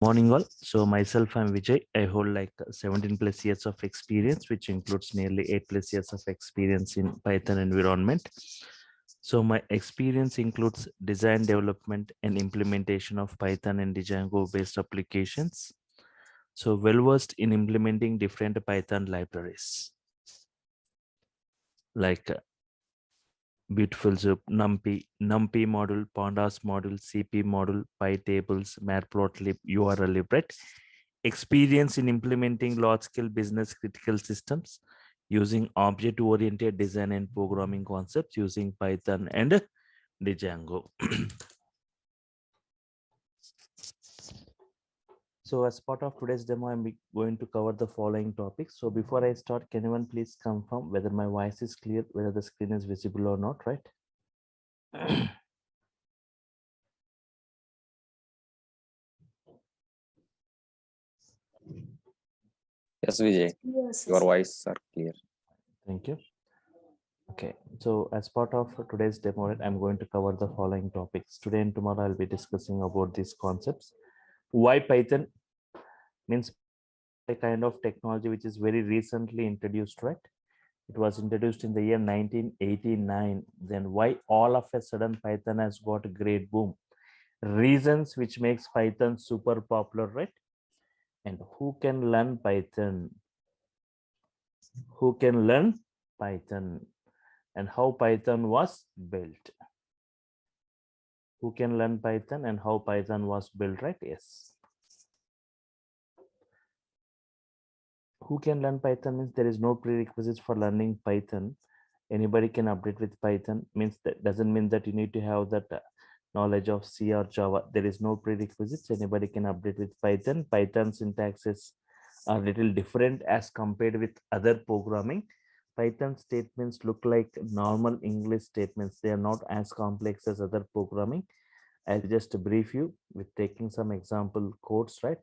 Morning all. So myself, I'm Vijay. I hold like 17 plus years of experience, which includes nearly 8 plus years of experience in Python environment. So my experience includes design, development, and implementation of Python and Django based applications. So well versed in implementing different Python libraries like Beautiful Soup, NumPy module, Pandas module, CP module, PyTables, Matplotlib, URLlib, right? Experience in implementing large-scale business critical systems using object-oriented design and programming concepts using Python and Django. So as part of today's demo, I'm going to cover the following topics. So before I start, can anyone please confirm whether my voice is clear, whether the screen is visible or not, right? Yes, Vijay, Yes, your yes. voice are clear. Thank you. Okay, so as part of today's demo, I'm going to cover the following topics. Today and tomorrow, I'll be discussing about these concepts. Why Python means a kind of technology which is very recently introduced, right? It was introduced in the year 1989. Then why all of a sudden Python has got a great boom? Reasons which makes Python super popular, right? And who can learn Python? Who can learn Python? And how Python was built? Who can learn Python and how Python was built, right? Yes. Who can learn Python means there is no prerequisites for learning Python. Anybody can update with Python, means that doesn't mean that you need to have that knowledge of C or Java. There is no prerequisites. Anybody can update with Python. Python syntaxes are little different as compared with other programming. Python statements look like normal English statements. They are not as complex as other programming. I'll just brief you with taking some example codes, right?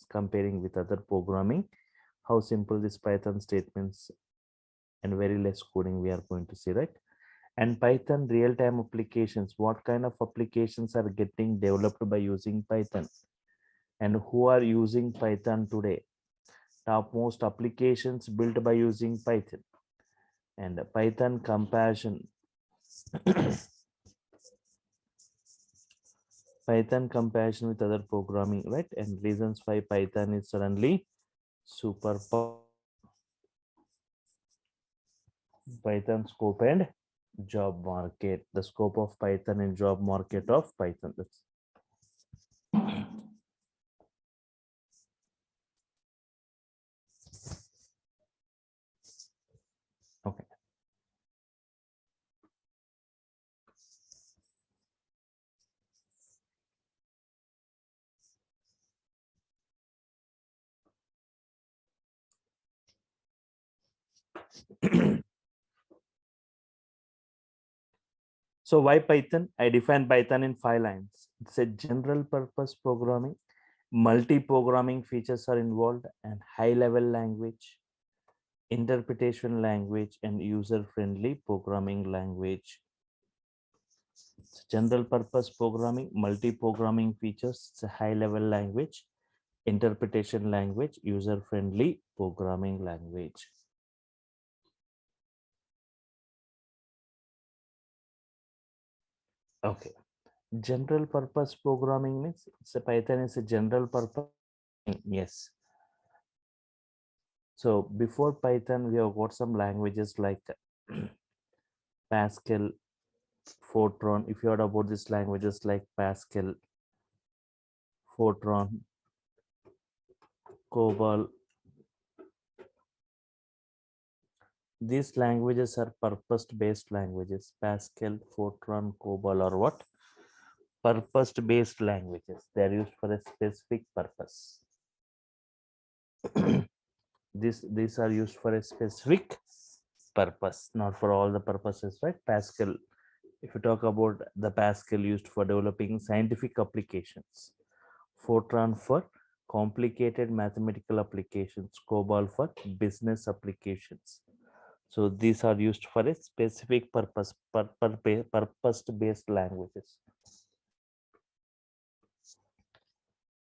Comparing with other programming, how simple this Python statements and very less coding we are going to see, right? And Python real-time applications, what kind of applications are getting developed by using Python and who are using Python today? Topmost applications built by using Python and Python comparison. Python comparison with other programming, right? And reasons why Python is suddenly super Python scope and job market. The scope of Python and job market of Python. That's okay. So why Python? I define Python in 5 lines. It's a general purpose programming. Multi-programming features are involved and high-level language, interpretation language, and user-friendly programming language. It's general purpose programming, multi-programming features, it's a high-level language, interpretation language, user-friendly programming language. Okay. General purpose programming means it's a Python is a general purpose. Yes. So before Python, we have got some languages like Pascal, Fortran. If you heard about these languages like Pascal, Fortran, COBOL, these languages are purpose-based languages. Pascal, Fortran, COBOL, or what? Purpose-based languages. They are used for a specific purpose. These are used for a specific purpose, not for all the purposes, right? Pascal, if you talk about the Pascal used for developing scientific applications, Fortran for complicated mathematical applications, COBOL for business applications. So these are used for a specific purpose, purpose-based languages.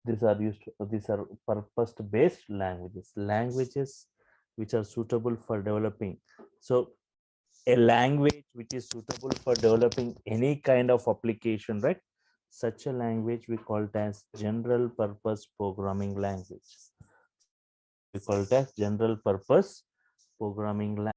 These are used. These are purpose-based languages. Languages which are suitable for developing. So a language which is suitable for developing any kind of application, right? Such a language we call it as general purpose programming language. We call it as general purpose programming language.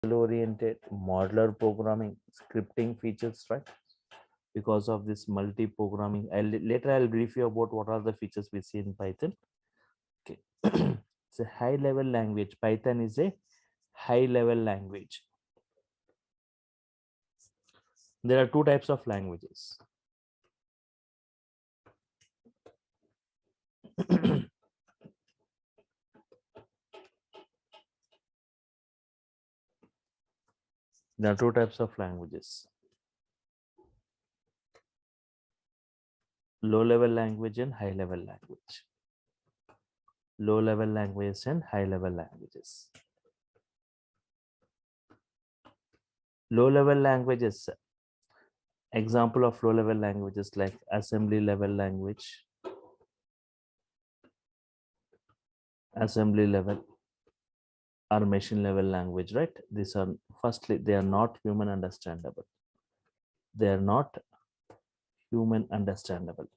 Oriented modular programming scripting features, right? Because of this multi-programming, later I'll brief you about what are the features we see in Python. Okay. It's a high level language. Python is a high level language. There are two types of languages. There are two types of languages: low level language and high level language. Low level languages and high level languages. Low level languages, example of low level languages like assembly level language, assembly level, or machine level language, right? These are, firstly, they are not human understandable. They are not human understandable.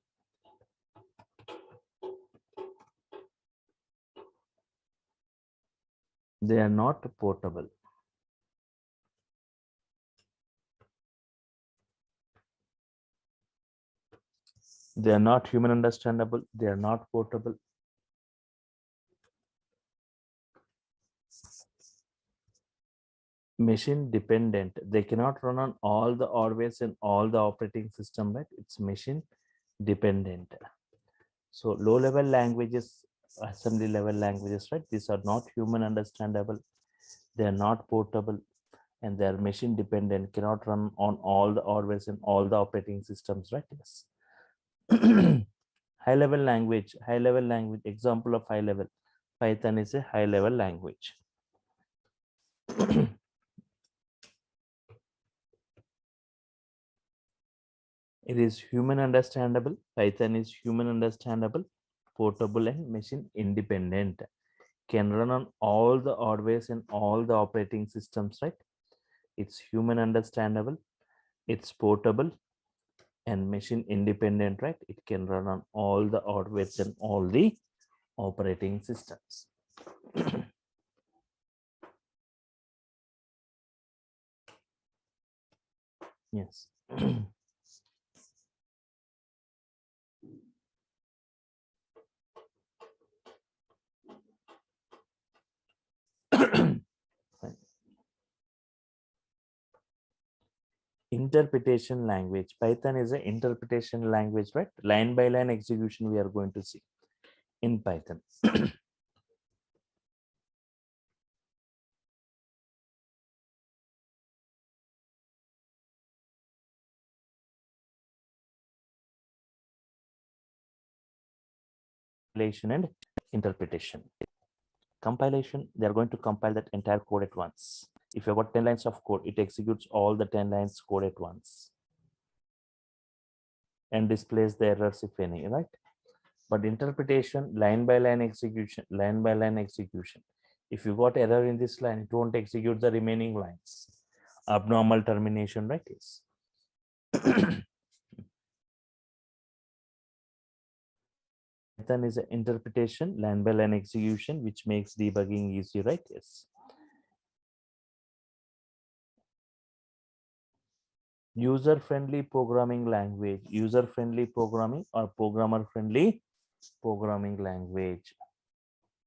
They are not portable. They are not human understandable. They are not portable. Machine dependent. They cannot run on all the hardwares and all the operating system, right? It's machine dependent. So low level languages, assembly level languages, right? These are not human understandable. They are not portable, and they are machine dependent, cannot run on all the hardwares and all the operating systems, right? Yes. High level language, example of high level. Python is a high level language. It is human understandable. Python is human understandable, portable, and machine independent. Can run on all the hardwares and all the operating systems, right? It's human understandable, it's portable, and machine independent, right? It can run on all the hardwares and all the operating systems. Yes. Fine. interpretation language. Python is an interpretation language, right? Line by line execution we are going to see in Python. Compilation and interpretation. Compilation, they are going to compile that entire code at once. If you've got 10 lines of code, it executes all the 10 lines code at once and displays the errors if any, right? But interpretation, line by line execution, line by line execution. If you got error in this line, it won't execute the remaining lines. Abnormal termination, right? Yes. Python is an interpretation, line by line execution, which makes debugging easy, right? Yes. User-friendly programming language, user-friendly programming or programmer-friendly programming language.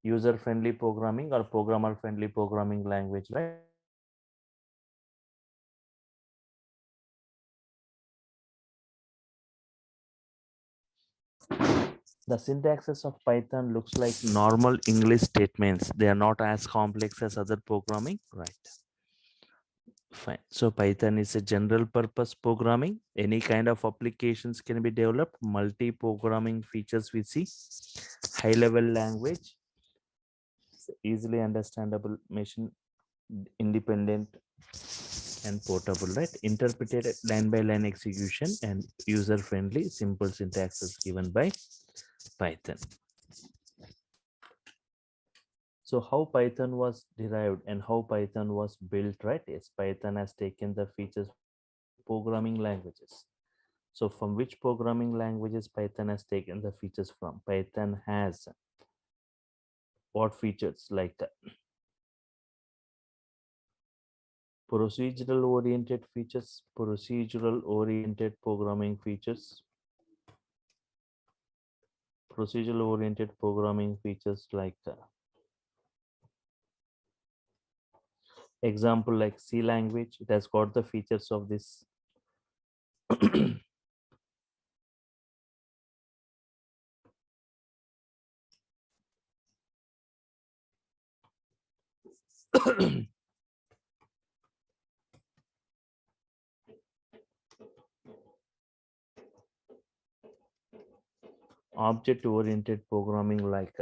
User-friendly programming or programmer-friendly programming language, right? The syntaxes of Python looks like normal English statements. They are not as complex as other programming, right? Fine. So Python is a general purpose programming. Any kind of applications can be developed. Multi-programming features we see. High-level language. Easily understandable, machine independent and portable, right? Interpreted line by line execution and user-friendly simple syntaxes given by Python. So how Python was derived and how Python was built, right? Yes, Python has taken the features programming languages. So from which programming languages Python has taken the features from? Python has what features like procedural oriented features, procedural oriented programming features, procedural oriented programming features like example like C language. It has got the features of this. Object oriented programming like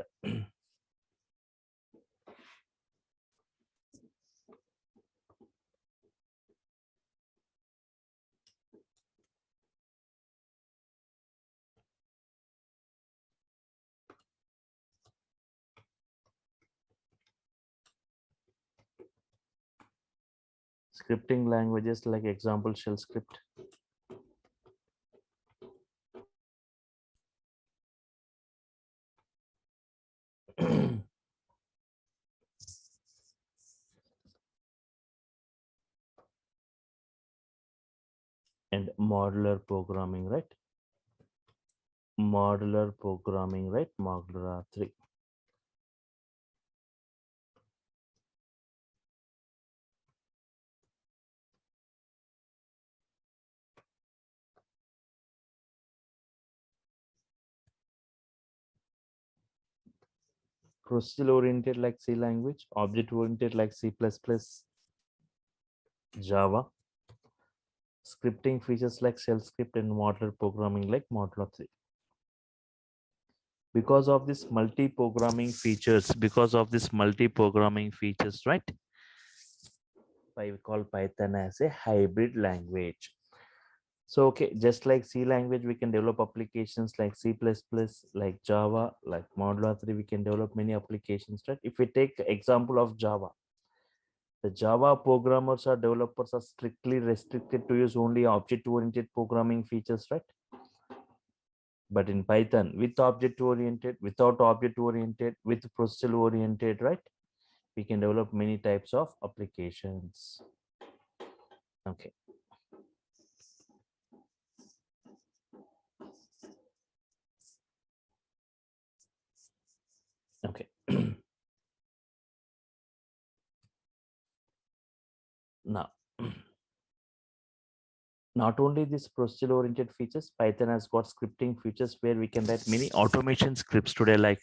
scripting languages like example shell script. And modular programming, right? Modular programming, right? Modular 3. Procedural oriented like C language, object oriented like C++, Java, scripting features like shell script and modular programming like Modular 3. Because of this multi-programming features, right? I call Python as a hybrid language. So, okay, just like C language, we can develop applications like C++, like Java, like Modular 3, we can develop many applications, right? If we take example of Java, the Java programmers or developers are strictly restricted to use only object-oriented programming features, right? But in Python, with object-oriented, without object-oriented, with procedural-oriented, right? We can develop many types of applications. Okay. Okay. Now, Not only this procedure oriented features, Python has got scripting features where we can write many automation scripts today, like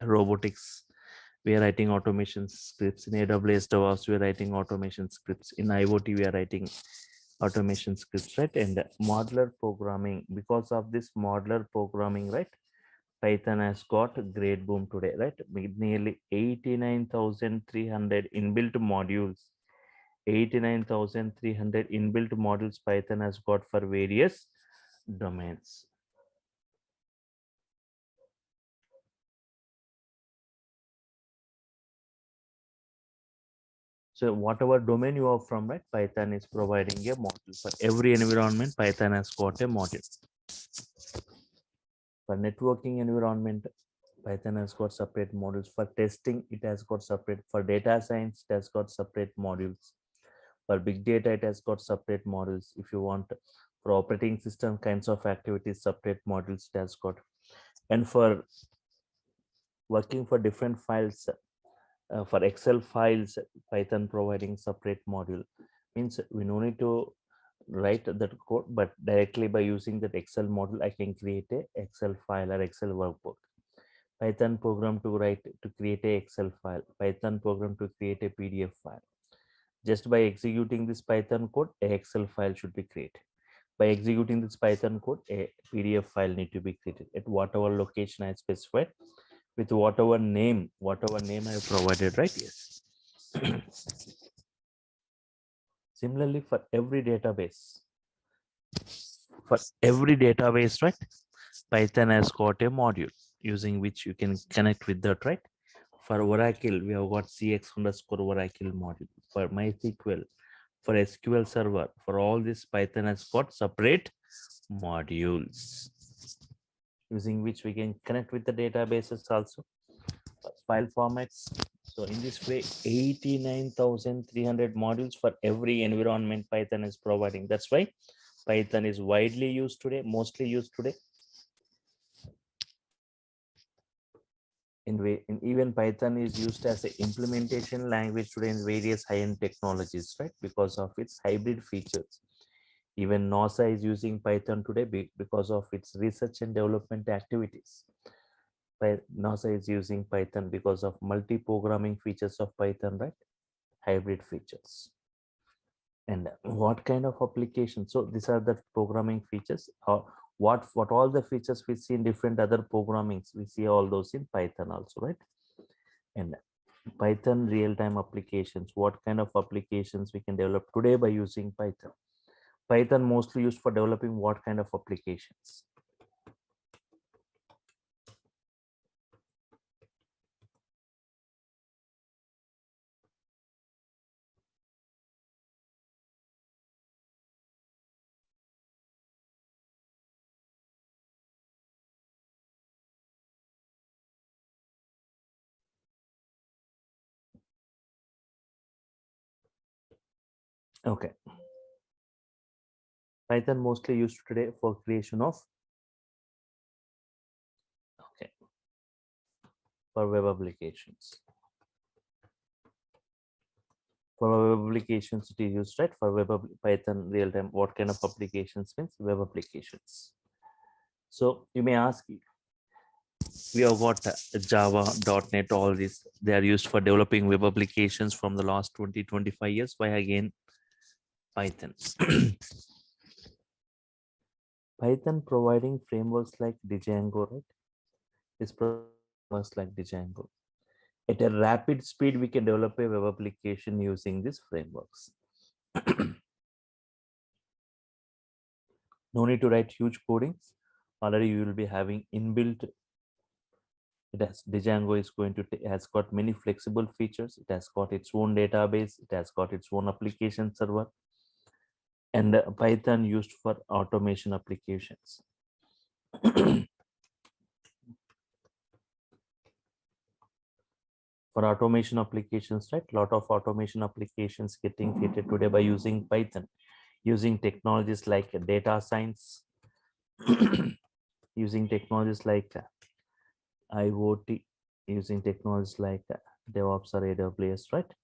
robotics. We are writing automation scripts in AWS DevOps. We are writing automation scripts in IoT. We are writing automation scripts, right? And modular programming. Because of this modular programming, right? Python has got a great boom today, right? With nearly 89,300 inbuilt modules. 89,300 inbuilt modules Python has got for various domains. So whatever domain you are from, right, Python is providing a module. For every environment, Python has got a module. For networking environment, Python has got separate modules. For testing, it has got separate. For data science, it has got separate modules. For big data, it has got separate modules. If you want for operating system kinds of activities, separate modules it has got. And for working for different files, for Excel files, Python providing separate module. Means we no need to write that code, but directly by using that Excel module, I can create a Excel file or Excel workbook. Python program to write to create a Excel file. Python program to create a PDF file. Just by executing this Python code, a Excel file should be created. By executing this Python code, a PDF file need to be created at whatever location I specified, with whatever name I have provided, right? Yes. Similarly, for every database, right, Python has got a module using which you can connect with that, right? For Oracle, we have got cx underscore Oracle module. For MySQL, for SQL Server, for all this, Python has got separate modules using which we can connect with the databases also. File formats. So in this way, 89,300 modules for every environment Python is providing. That's why Python is widely used today, mostly used today. In even Python is used as an implementation language today in various high-end technologies, right? Because of its hybrid features. Even NASA is using Python today because of its research and development activities. NASA is using Python because of multi-programming features of Python, right? Hybrid features. And what kind of applications? So these are the programming features. What all the features we see in different other programmings, we see all those in Python also, right? And Python real-time applications. What kind of applications we can develop today by using Python? Python mostly used for developing what kind of applications? Okay. Python mostly used today for creation of, okay, for web applications. For web applications, it is used, right? For Python real time, what kind of applications means web applications. So you may ask, we have got Java, .NET, all these. They are used for developing web applications from the last 20-25 years. Why again Python? Python providing frameworks like Django, right? Is frameworks like Django. At a rapid speed, we can develop a web application using these frameworks. No need to write huge codings. Already you will be having inbuilt. It has Django is going to has got many flexible features. It has got its own database. It has got its own application server, and Python used for automation applications. For automation applications, right? A lot of automation applications getting created today by using Python, using technologies like data science, using technologies like IoT, using technologies like DevOps or AWS, right?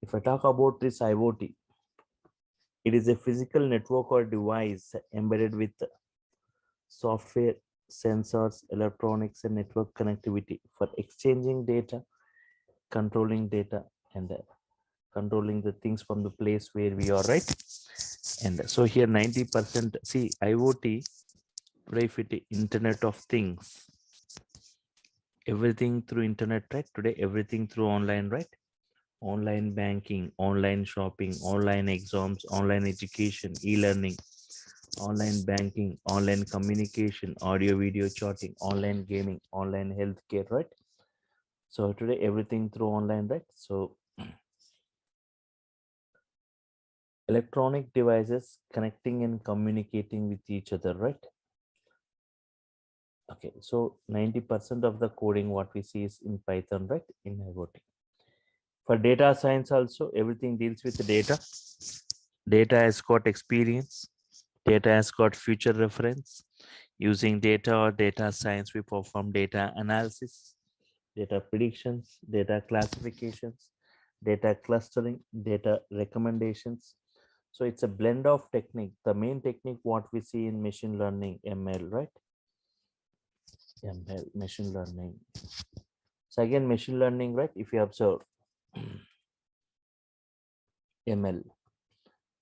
If I talk about this IoT, it is a physical network or device embedded with software, sensors, electronics, and network connectivity for exchanging data, controlling data, and controlling the things from the place where we are, right? And so here 90%, see, IoT, today if it Internet of Things, everything through internet, right? Today everything through online, right? Online banking, online shopping, online exams, online education, e-learning, online banking, online communication, audio video chatting, online gaming, online healthcare, right? So today everything through online, right? So electronic devices connecting and communicating with each other, right? Okay, so 90% of the coding what we see is in Python, right? In IoT. For data science also, everything deals with data. Data has got experience. Data has got future reference. Using data or data science, we perform data analysis, data predictions, data classifications, data clustering, data recommendations. So it's a blend of technique. The main technique what we see in machine learning, ML, right? ML, machine learning. So again, machine learning, right? If you observe ML,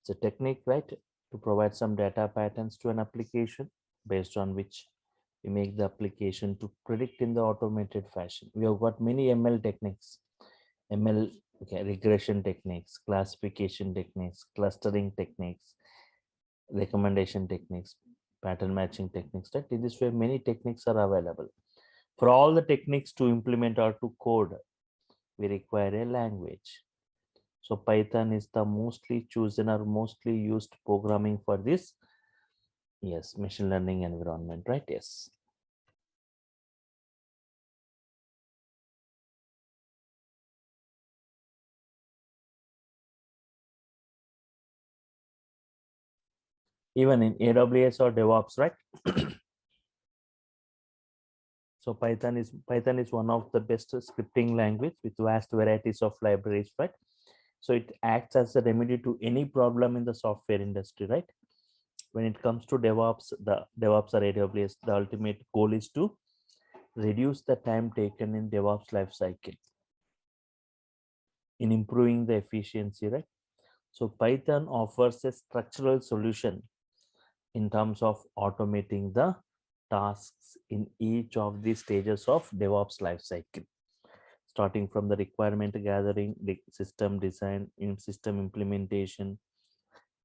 it's a technique, right, to provide some data patterns to an application based on which we make the application to predict in the automated fashion. We have got many ML techniques. ML, okay, regression techniques, classification techniques, clustering techniques, recommendation techniques, pattern matching techniques. Right? In this way, many techniques are available. For all the techniques to implement or to code, we require a language. So Python is the mostly chosen or mostly used programming for this, yes, machine learning environment, right? Yes. Even in AWS or DevOps, right? So Python is one of the best scripting language with vast varieties of libraries, right? So it acts as a remedy to any problem in the software industry, right? When it comes to DevOps, the DevOps or AWS, the ultimate goal is to reduce the time taken in DevOps lifecycle in improving the efficiency, right? So Python offers a structural solution in terms of automating the tasks in each of the stages of DevOps lifecycle, starting from the requirement gathering, the system design, in system implementation,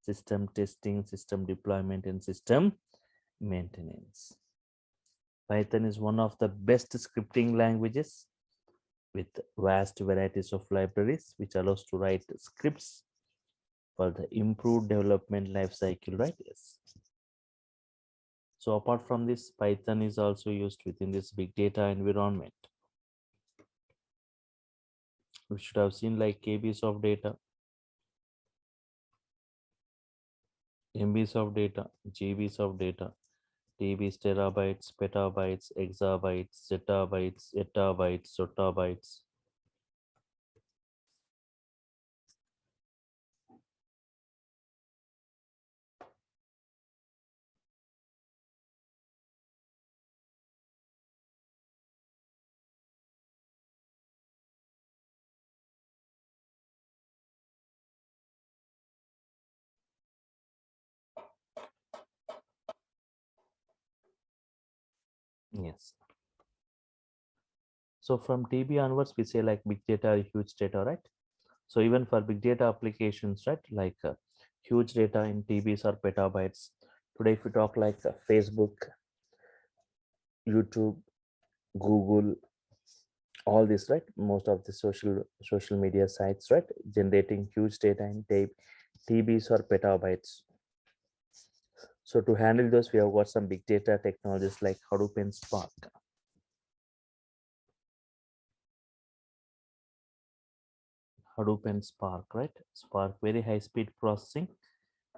system testing, system deployment, and system maintenance. Python is one of the best scripting languages with vast varieties of libraries, which allows to write scripts for the improved development lifecycle, right? Yes. So apart from this, Python is also used within this big data environment. We should have seen like KBs of data, MBs of data, GBs of data, TBs, terabytes, petabytes, exabytes, zettabytes, etabytes, zottabytes. Yes. So from TB onwards, we say like big data, huge data, right? So even for big data applications, right, like huge data in TBs or petabytes. Today, if we talk like Facebook, YouTube, Google, all this, right, most of the social media sites, right, generating huge data in TBs or petabytes. So to handle those, we have got some big data technologies like Hadoop and Spark. Hadoop and Spark, right? Spark, very high speed processing.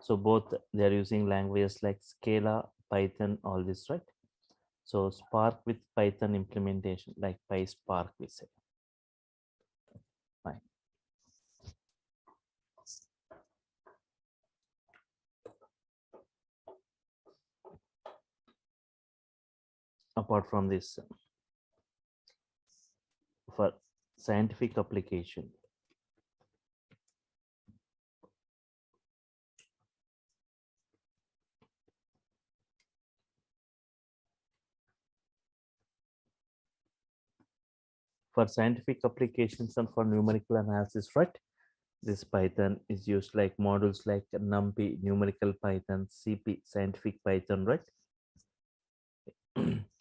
So both they are using languages like Scala, Python, all this, right? So Spark with Python implementation, like PySpark, we say. Fine. apart from this, for scientific application, for scientific applications and for numerical analysis, right? This Python is used like models like NumPy, numerical Python, CP, scientific Python, right?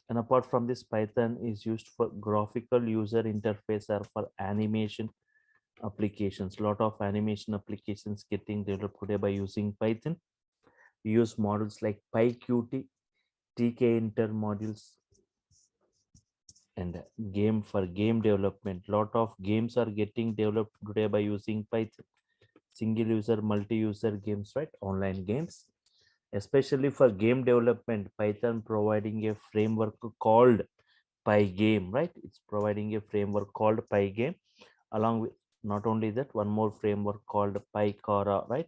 And apart from this, Python is used for graphical user interface or for animation applications. Lot of animation applications getting developed today by using Python. We use models like PyQt, TK-inter modules, and game for game development. Lot of games are getting developed today by using Python. Single user, multi-user games, right? Online games. Especially for game development, Python providing a framework called Pygame, right? It's providing a framework called Pygame. Along with not only that, one more framework called PyCara, right?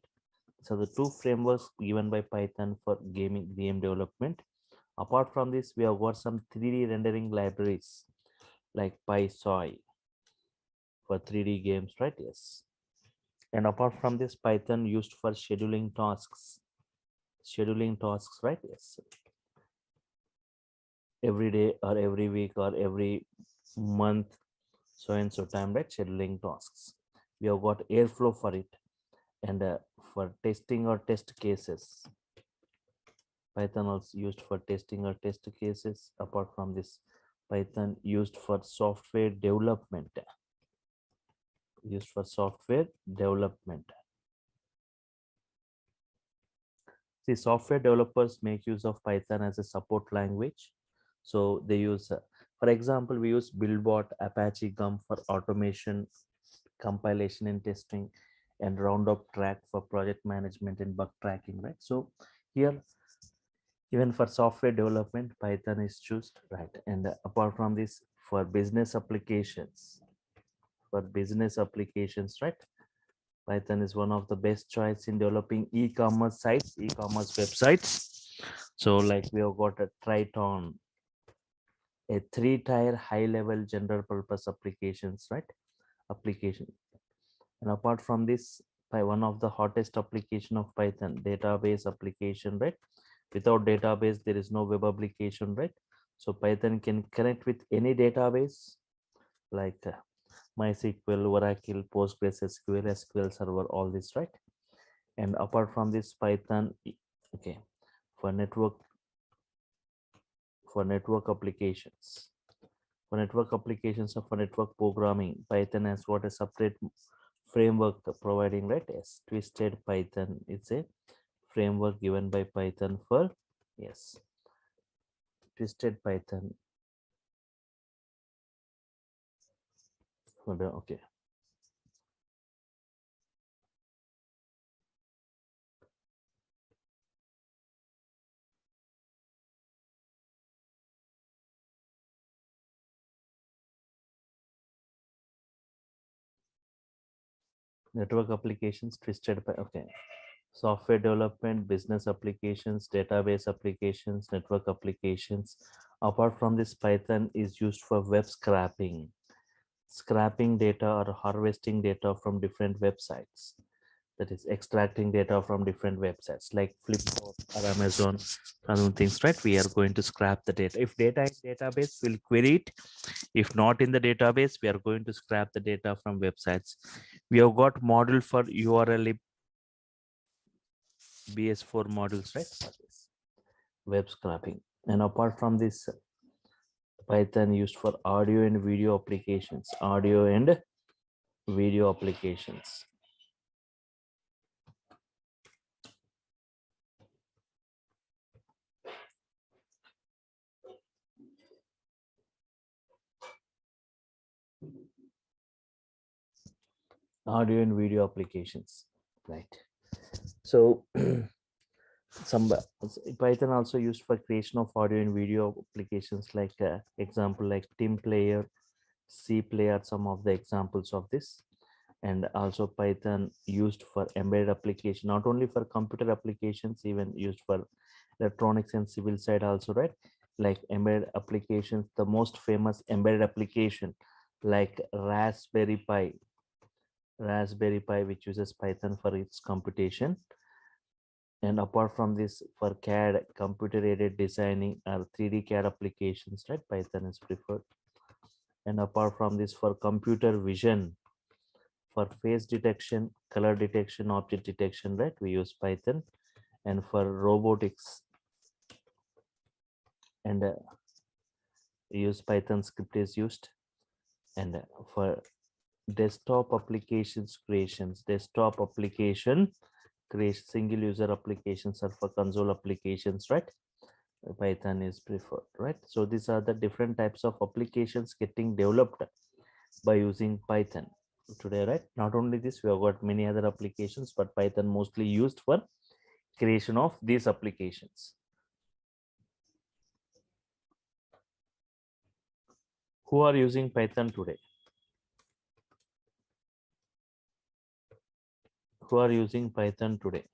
So the two frameworks given by Python for game development. Apart from this, we have got some 3D rendering libraries like PySoy for 3D games, right? Yes. And apart from this, Python used for scheduling tasks. Scheduling tasks, right? Yes. Every day or every week or every month, so and so time, right? Scheduling tasks. We have got Airflow for it. And for testing or test cases, Python also used for testing or test cases. Apart from this, Python used for software development. Used for software development. See, software developers make use of Python as a support language. So they use, for example, we use Buildbot, Apache Gum for automation, compilation and testing, and Roundup Track for project management and bug tracking, right? So here, even for software development, Python is chosen, right? And apart from this, for business applications, right? Python is one of the best choice in developing e-commerce sites, e-commerce websites. So like we have got a Triton, a three-tier high-level general purpose applications, right? Application. And apart from this, by one of the hottest application of Python, database application, right? Without database, there is no web application, right? So Python can connect with any database like MySQL, Oracle, PostgreSQL, SQL Server, all this, right? And apart from this, Python, okay, for network applications, or for network programming, Python has got a separate framework providing, right? Yes, Twisted Python. It's a framework given by Python for, yes, Twisted Python for the, okay, network applications twisted by, okay, software development, business applications, database applications, network applications. Apart from this, Python is used for web scraping data or harvesting data from different websites. That is extracting data from different websites like Flipboard or Amazon, other things, right? We are going to scrap the data. If data is database, we'll query it. If not in the database, we are going to scrap the data from websites. We have got model for URL BS4 modules, right? For this web scraping. And apart from this, Python used for audio and video applications. Audio and video applications. Audio and video applications, right? So some Python also used for creation of audio and video applications, like example like Team Player, C Player, some of the examples of this. And also Python used for embedded application, not only for computer applications, even used for electronics and civil side also, right? like embedded applications. The most famous embedded application like Raspberry Pi, which uses Python for its computation. And apart from this, for CAD, computer aided designing or 3D CAD applications, right, Python is preferred. And apart from this, for computer vision, for face detection, color detection, object detection, right, we use Python. And for robotics, and we use Python script is used. And for desktop applications creations, desktop application create single user applications, or for console applications, right, Python is preferred, right? So these are the different types of applications getting developed by using Python today, right? Not only this, we have got many other applications, but Python mostly used for creation of these applications. Who are using Python today? Who are using Python today?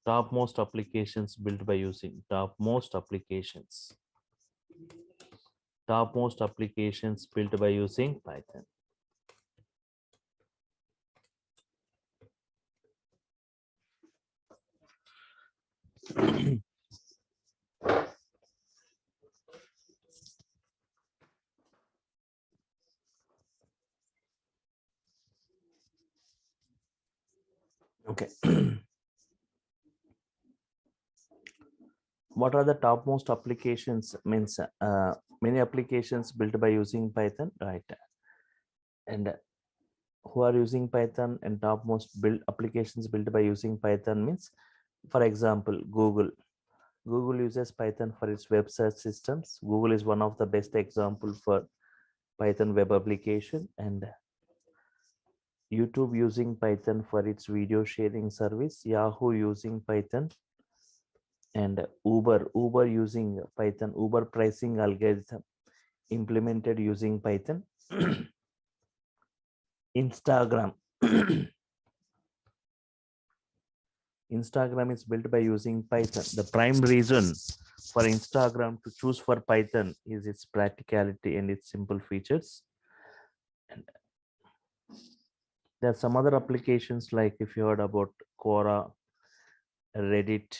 Topmost applications built by using topmost applications built by using Python. Okay. What are the topmost applications? Means many applications built by using Python, right? And who are using Python, and topmost build applications built by using Python means, for example, Google. Google uses Python for its web search systems. Google is one of the best example for Python web application. And YouTube using Python for its video sharing service. Yahoo using Python. And Uber using Python, Uber pricing algorithm implemented using Python. Instagram. Instagram is built by using Python. The prime reason for Instagram to choose for Python is its practicality and its simple features. And there are some other applications, like if you heard about Quora, Reddit,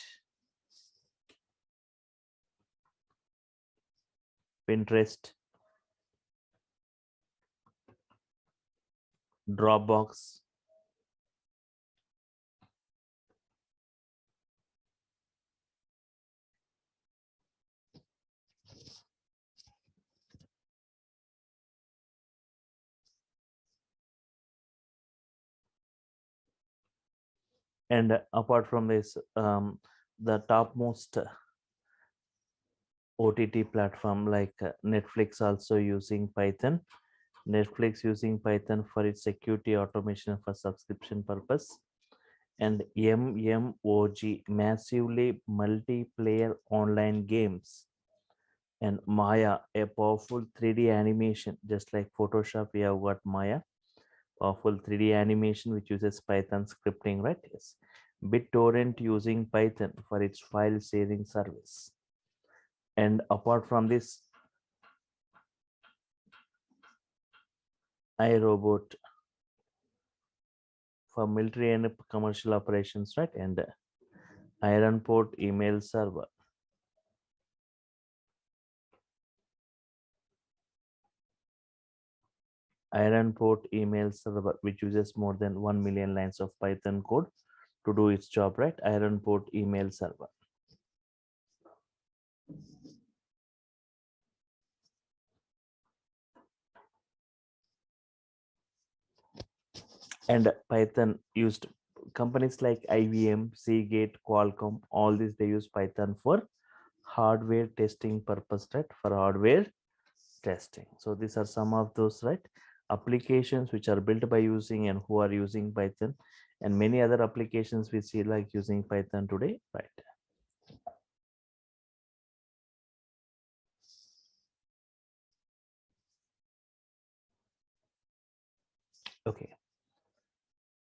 Pinterest, Dropbox. And apart from this, the topmost OTT platform like Netflix also using Python. Netflix using Python for its security automation for subscription purpose. And MMOG, massively multiplayer online games. And Maya, a powerful 3D animation, just like Photoshop, we have got Maya, powerful 3D animation which uses Python scripting, right? Yes. BitTorrent using Python for its file sharing service. And apart from this, iRobot for military and commercial operations, right? And Ironport email server. Ironport email server, which uses more than 1 million lines of Python code to do its job, right? Ironport email server. And Python used, companies like IBM, Seagate, Qualcomm, all these, they use Python for hardware testing purpose, right? For hardware testing. So these are some of those, right, applications which are built by using and who are using Python, and many other applications we see like using Python today, right? Okay.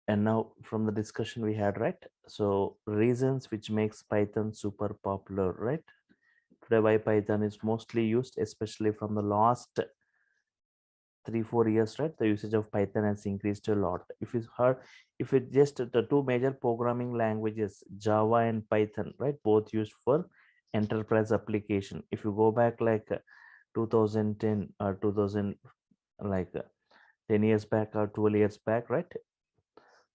And now from the discussion we had, right, so reasons which makes Python super popular, right? Today, why Python is mostly used, especially from the last 3-4 years, right? The usage of Python has increased a lot. If it just the two major programming languages, Java and Python, right, both used for enterprise application. If you go back like 2010 or 2000, like 10 years back or 12 years back, right?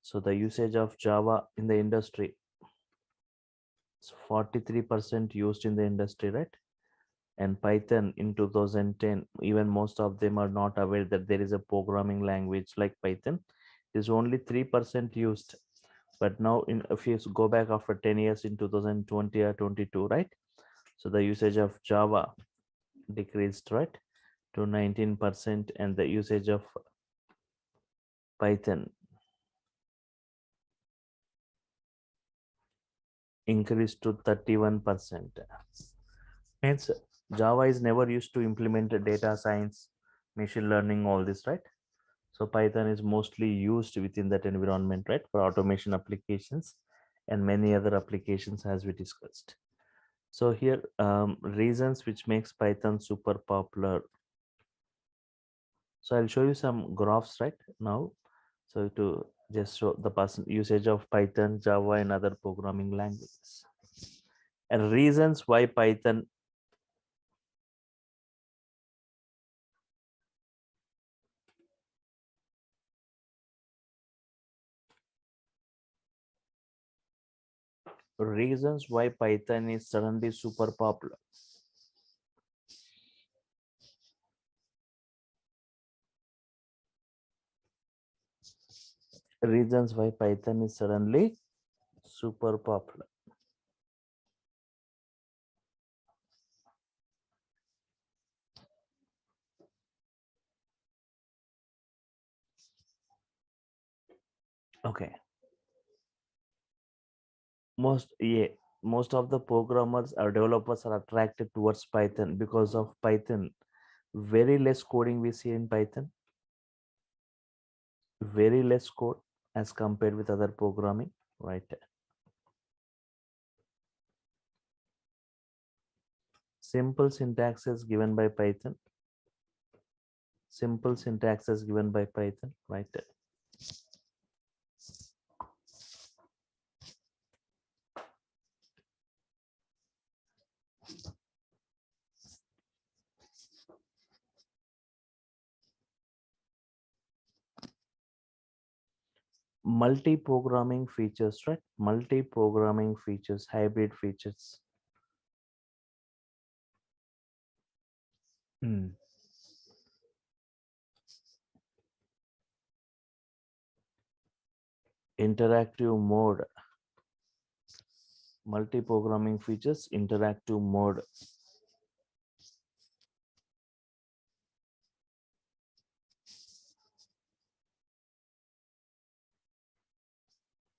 So the usage of Java in the industry is 43% used in the industry, right? And Python in 2010, even most of them are not aware that there is a programming language like Python. It is only 3% used. But now, if you go back after 10 years in 2020 or 22, right? So the usage of Java decreased, right, to 19%, and the usage of Python increased to 31%. Means Java is never used to implement data science, machine learning, all this, right? So Python is mostly used within that environment, right, for automation applications and many other applications as we discussed. So here, reasons which makes Python super popular. So I'll show you some graphs right now. So to just show the person usage of Python, Java, and other programming languages. And reasons why Python is suddenly super popular. Reasons why Python is suddenly super popular. Okay. Most of the programmers or developers are attracted towards Python because of Python. Very less coding we see in Python. Very less code as compared with other programming, right? Simple syntax is given by Python. Simple syntax is given by Python, right? Multi-programming features, right? Multi-programming features, hybrid features. Interactive mode. Multi-programming features, interactive mode.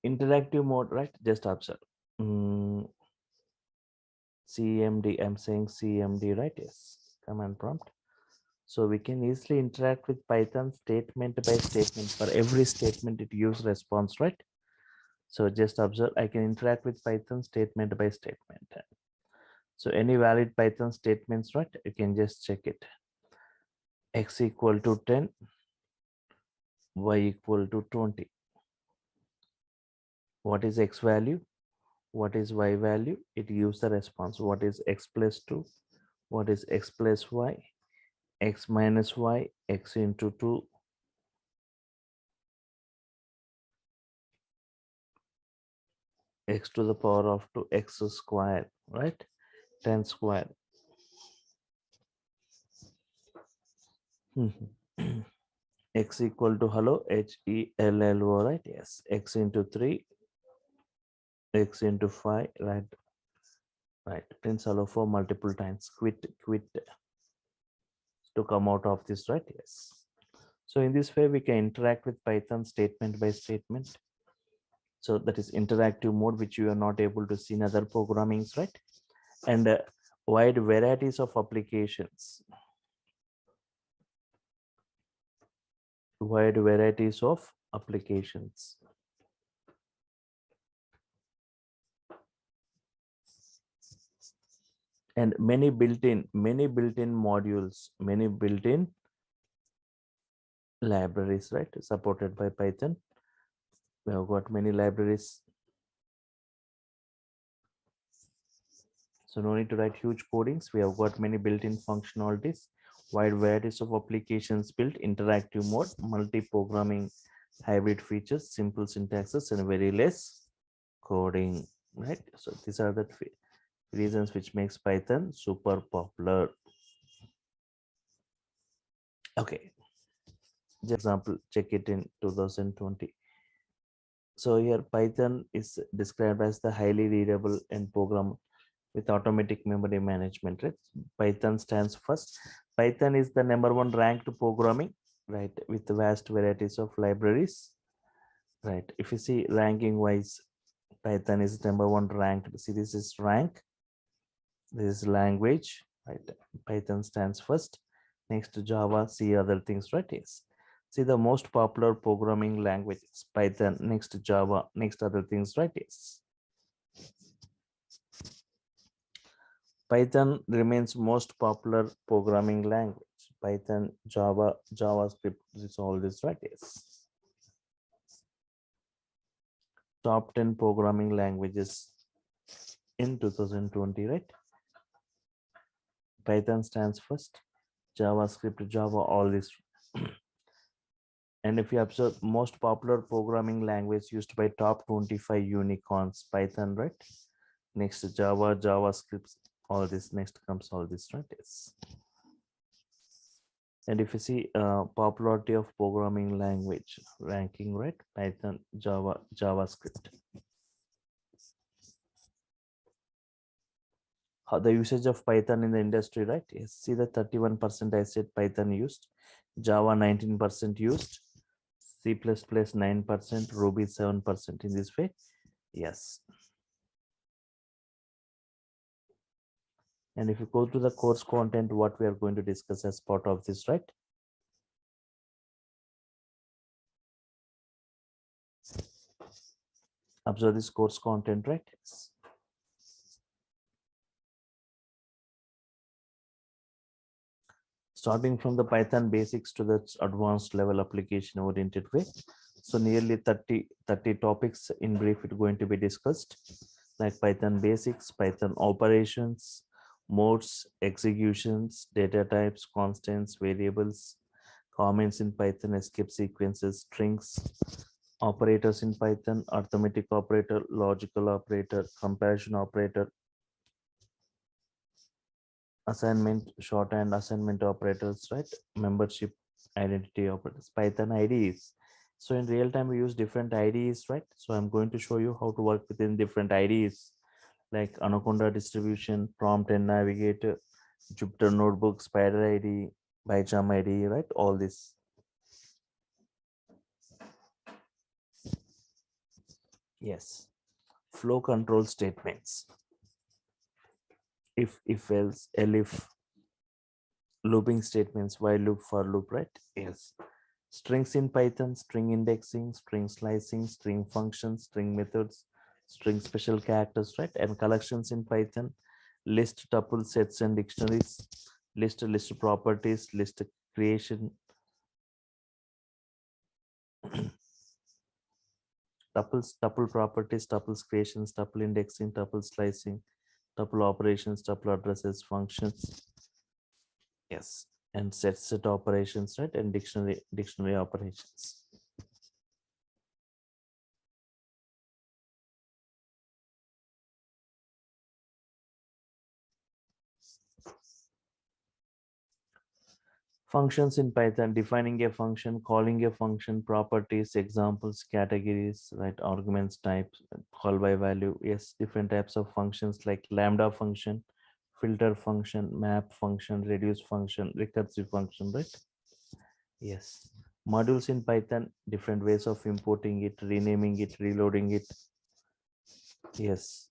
Interactive mode, right? Just observe. CMD, I'm saying CMD, right? Yes, command prompt. So we can easily interact with Python statement by statement. For every statement, it gives response, right? So just observe, I can interact with Python statement by statement. So any valid Python statements, right? You can just check it. X equal to 10, Y equal to 20. What is X value? What is Y value? It gives the response. What is X plus 2? What is X plus Y? X minus Y, X into 2, X to the power of 2, X square, right? 10 square. X equal to hello, HELLO, right? Yes. X into 3, X into 5, right? Right. Prints hello for multiple times. Quit to come out of this, right? Yes. So in this way, we can interact with Python statement by statement. So that is interactive mode, which you are not able to see in other programmings, right? And wide varieties of applications. Wide varieties of applications. and many built-in modules, many built-in libraries, right, supported by Python. We have got many libraries, so no need to write huge codings. We have got many built-in functionalities, wide varieties of applications built, interactive mode, multi-programming, hybrid features, simple syntaxes, and very less coding, right? So these are the reasons which makes Python super popular. Okay, just example, check it in 2020. So here Python is described as the highly readable and program with automatic memory management, right? Python stands first. Python is the #1 ranked programming, right, with vast varieties of libraries, right? If you see ranking wise, Python is #1 ranked. See, this is rank, this is language, right? Python stands first, next to Java, see other things, right? Yes. See the most popular programming languages, Python, next to Java, next other things, right? Yes. Python remains most popular programming language. Python, Java, JavaScript, this all this, right? Yes. Top 10 programming languages in 2020, right? Python stands first, JavaScript, Java, all this. And if you observe most popular programming language used by top 25 unicorns, Python, right? Next Java, JavaScript, all this, next comes all this, right? Yes. And if you see popularity of programming language ranking, right? Python, Java, JavaScript. How the usage of Python in the industry, right? Yes. See the 31% I said Python used, Java 19% used, C++ 9%, Ruby 7% in this way. Yes. And if you go to the course content, what we are going to discuss as part of this, right? Observe this course content, right? Yes. Starting from the Python basics to the advanced level application oriented way. So nearly 30 topics in brief it going to be discussed, like Python basics, Python operations, modes, executions, data types, constants, variables, comments in Python, escape sequences, strings, operators in Python, arithmetic operator, logical operator, comparison operator, assignment, shorthand, assignment operators, right? Membership, identity operators, Python IDEs. So in real time, we use different IDEs, right? So I'm going to show you how to work within different IDEs, like Anaconda distribution, prompt and navigator, Jupyter notebook, Spider ID, PyCharm ID, right? All this. Yes. Flow control statements. If else, elif, looping statements, while loop, for loop, right? Yes. Strings in Python, string indexing, string slicing, string functions, string methods, string special characters, right? And collections in Python, list, tuple, sets, and dictionaries, list properties, list creation, tuple properties, tuples creations, tuple indexing, tuple slicing, tuple operations, tuple addresses, functions. Yes. And set operations, right? And dictionary operations. Functions in Python, defining a function, calling a function, properties, examples, categories, right? Arguments, types, call by value. Yes, different types of functions like lambda function, filter function, map function, reduce function, recursive function, right? Yes. Modules in Python, different ways of importing it, renaming it, reloading it. Yes.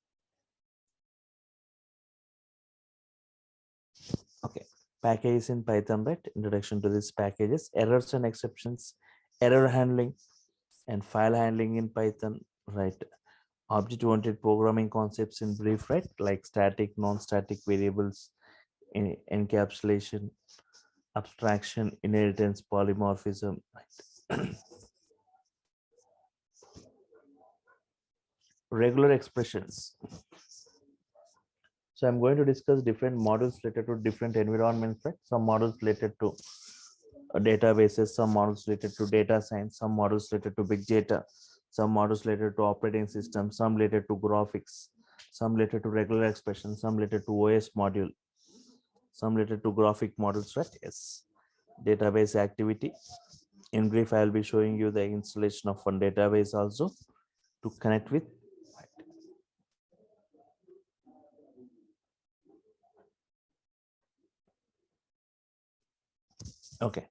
Okay. Packages in Python, right? Introduction to these packages, errors and exceptions, error handling, and file handling in Python, right? object-oriented programming concepts in brief, right? Like static, non-static variables, encapsulation, abstraction, inheritance, polymorphism, right? Regular expressions. So I'm going to discuss different models related to different environments, right? Some models related to databases, some models related to data science, some models related to big data, some models related to operating systems, some related to graphics, some related to regular expressions, some related to OS module, some related to graphic models, right? Yes. Database activity. In brief, I will be showing you the installation of one database also to connect with. Okay.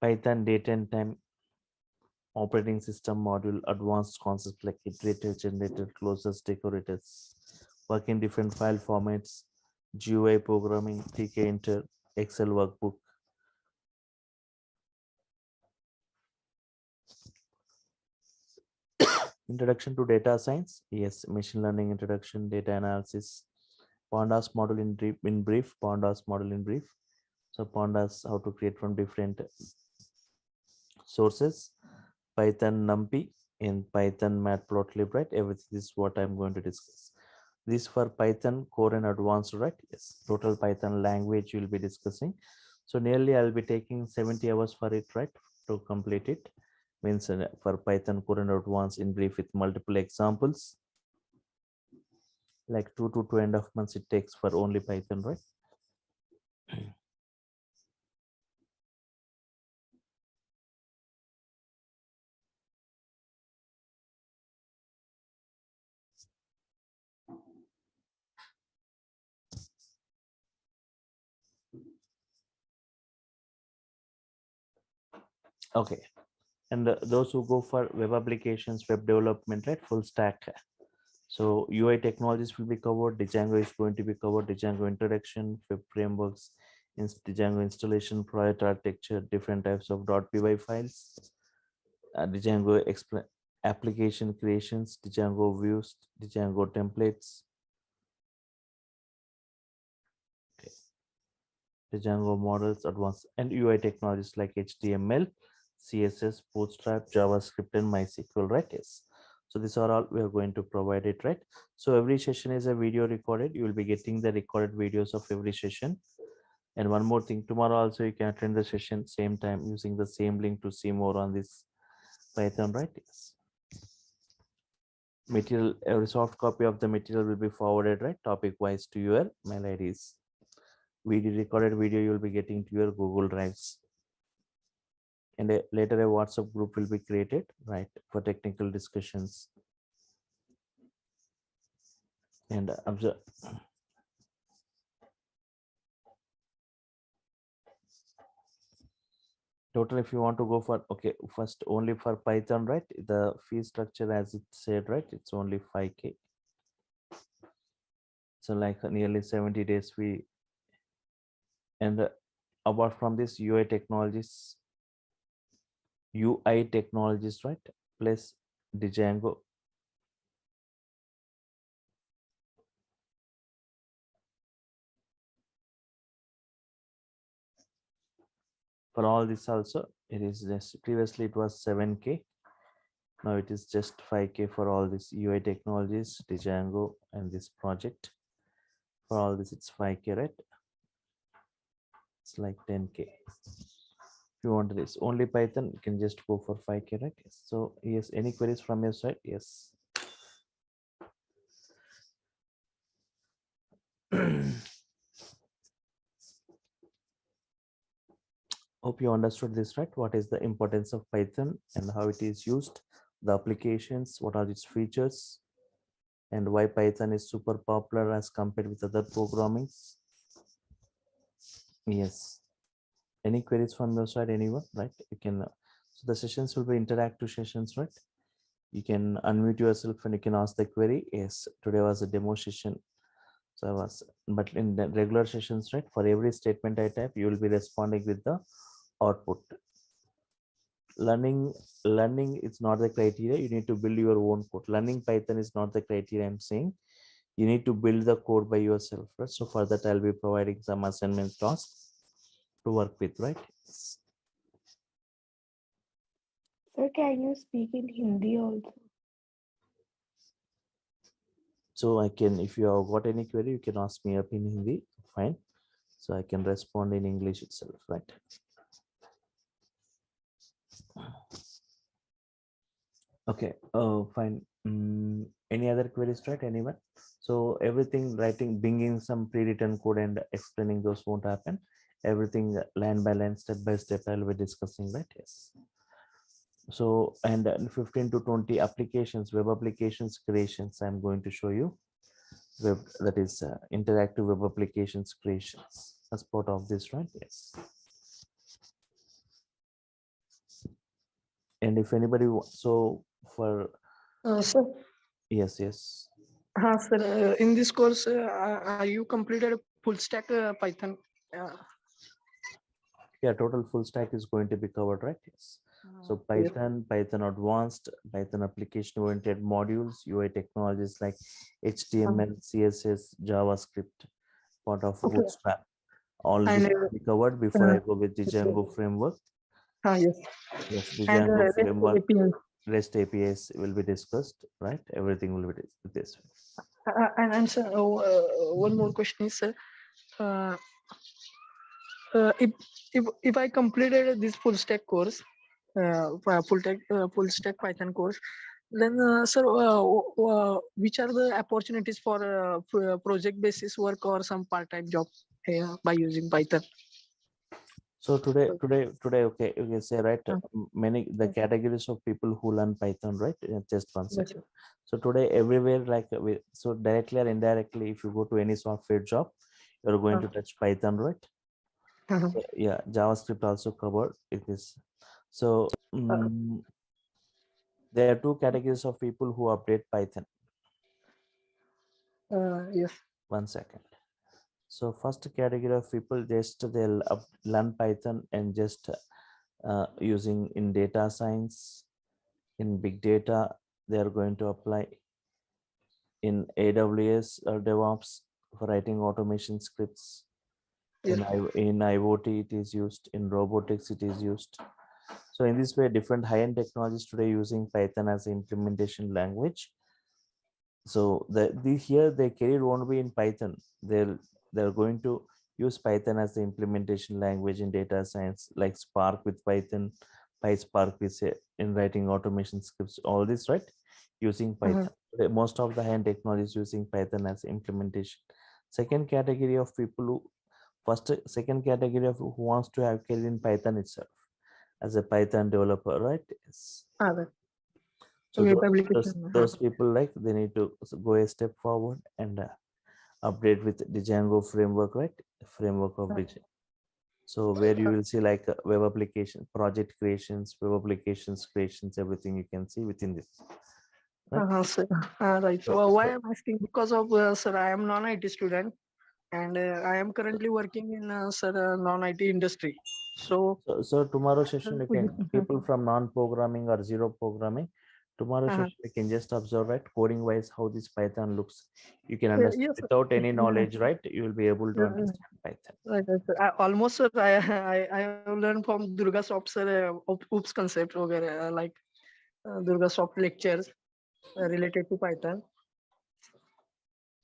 Python date and time operating system module, advanced concepts like iterator, generator, closures, decorators, work in different file formats, GUI programming, TK Inter, Excel workbook. Introduction to data science, yes, machine learning introduction, data analysis, pandas model in brief, pandas model in brief. So pandas, how to create from different sources, Python NumPy, in Python Matplotlib, right? Everything is what I'm going to discuss. This for Python core and advanced, right? Yes, total Python language you'll be discussing. So nearly I'll be taking 70 hours for it, right? To complete it. Means for Python core and advanced in brief with multiple examples. Like 2 to 2.5 months it takes for only Python, right? Okay. And those who go for web applications, web development, right? Full stack. So UI technologies will be covered. Django is going to be covered. Django introduction, web frameworks, Django installation, project architecture, different types of .py files, Django application creations, Django views, Django templates, Django models, advanced and UI technologies like HTML, CSS, Bootstrap, JavaScript, and MySQL, right? Yes. So these are all we are going to provide it, right? So every session is a video recorded. You will be getting the recorded videos of every session. And one more thing, tomorrow also you can attend the session same time using the same link to see more on this Python, right? Yes. Material, every soft copy of the material will be forwarded, right? Topic wise to your mail IDs. Video recorded video you will be getting to your Google Drives. And later a WhatsApp group will be created, right, for technical discussions. And observe. Total, if you want to go for, okay, first only for Python, right? The fee structure, as it said, right? It's only 5K. So like nearly 70 days fee. And apart from this UI technologies, right? Plus Django. For all this also, it is just previously it was 7K. Now it is just 5K for all this UI technologies, Django, and this project. For all this, it's 5K, right? It's like 10K. If you want this only Python, you can just go for 5K, right? Yes. So yes, any queries from your side? Yes. Hope you understood this, right? What is the importance of Python and how it is used, the applications, what are its features, and why Python is super popular as compared with other programmings. Yes. Any queries from your side, anyone, right? You can, so the sessions will be interactive sessions, right? You can unmute yourself and you can ask the query. Yes, today was a demo session. So I was, but in the regular sessions, right? For every statement I type, you will be responding with the output. learning it's not the criteria. You need to build your own code. Learning Python is not the criteria. I'm saying you need to build the code by yourself, right? So for that I'll be providing some assignment tasks to work with, right? Sir, can you speak in Hindi also? So I can, if you have got any query, you can ask me up in Hindi, fine. So I can respond in English itself, right? Okay, fine. Any other queries, right? Anyone? So everything writing, bringing some pre-written code and explaining those won't happen. Everything line by line, step by step, I'll be discussing, right? Yes. So, and 15 to 20 applications, web applications creations, I'm going to show you. Web, that is interactive web applications creations as part of this, right? Yes. And if anybody, so for, Sir, yes, yes. sir, in this course, are you completed full stack Python? Yeah, total full stack is going to be covered, right? Yes. So Yes. Python Advanced, Python application oriented modules, UI technologies like HTML, CSS, JavaScript, part of Okay. Bootstrap. All And this will be covered before I go with the Django framework. yes. Yes, the And Django REST framework, API. REST APIs will be discussed, right? Everything will be this way. And sir, one more question is, sir, uh, if I completed this full stack course, full stack Python course, then sir, which are the opportunities for project basis work or some part time job by using Python? So today, okay, you can say, right? Many the Mm. categories of people who learn Python, right? Just one Yes, second. sir. So today, everywhere, like so directly or indirectly, if you go to any software job, you're going to touch Python, right? Yeah, JavaScript also covered it is. So there are two categories of people who update Python. Yes. One second. So first category of people, just they'll learn Python and just using in data science, in big data, they are going to apply in AWS or DevOps for writing automation scripts. Yes. In IoT, it is used. In robotics, it is used. So in this way, different high-end technologies today using Python as implementation language. So the here their career won't be in Python. They're going to use Python as the implementation language in data science, like Spark with Python, PySpark with in writing automation scripts. All this, right? Using Python. Most of the high-end technologies using Python as implementation. Second category of people who second category of who wants to have career in Python itself as a Python developer, right? Yes. Right. So Web application. those people, like, they need to go a step forward and update with the Django framework, right? Framework of Django. So where you will see like web application, project creations, web applications creations, everything you can see within this. Right. Sir. Right. So, So why so I'm asking, because of sir, I am non-IT student and I am currently working in sir non-IT industry. So so tomorrow session, you can, people from non-programming or zero programming, tomorrow session you can just observe, right, coding wise how this Python looks. You can understand yes, sir. without any knowledge, right? You will be able to understand Python. Right, sir. Almost sir, I have learned from Durga Soft sir OOPS concept like Durga Soft lectures related to Python.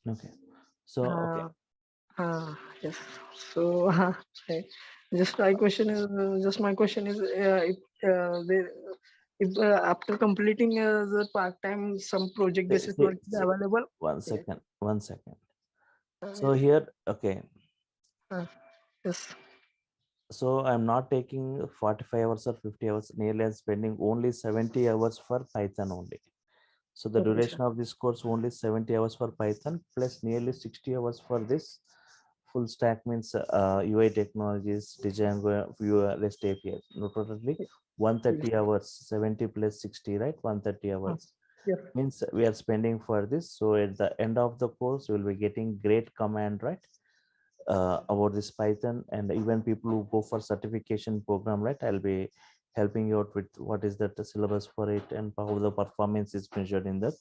Okay. So okay. Yes. So just my question is if after completing the part time some project basis work is available. One second. So Yes. here, okay. Yes. So I'm not taking 45 hours or 50 hours. Nearly I'm spending only 70 hours for Python only. So the Okay, duration sir. of this course only 70 hours for Python plus nearly 60 hours for this full stack, means UI technologies, Django, Vue, REST API. No, totally 130 hours, 70 plus 60, right? 130 hours. Yes. Means we are spending for this. So at the end of the course, we will be getting great command, right? About this Python, and even people who go for certification program, right? I'll be helping you out with what is that the syllabus for it and how the performance is measured in that.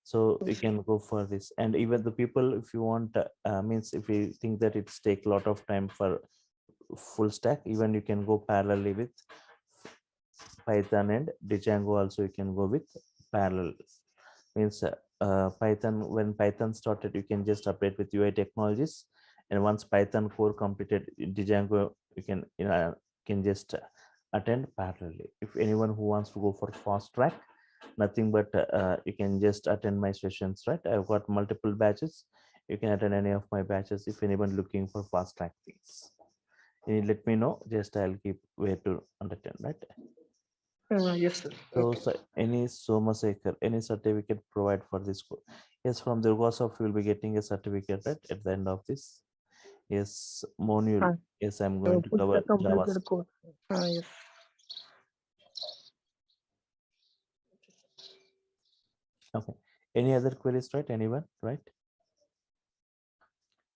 So you can go for this. And even the people, if you want, means if you think that it's take a lot of time for full stack, even you can go parallelly with Python and Django also you can go with parallel. Means Python, when Python started, you can just update with UI technologies. And once Python core completed Django, you can just attend parallelly. If anyone who wants to go for fast track, nothing but you can just attend my sessions, right? I've got multiple batches. You can attend any of my batches if anyone looking for fast track things. You let me know, just I'll keep way to understand, right? Yes, sir. So, Okay. any Soma Sekar, any certificate provide for this course? Yes, from Durga Soft, you will be getting a certificate, right, at the end of this. Yes, Monul. Uh, Yes, I'm going to Full cover stack completed JavaScript. course. Yes. Okay. Any other queries, right? Anyone, right?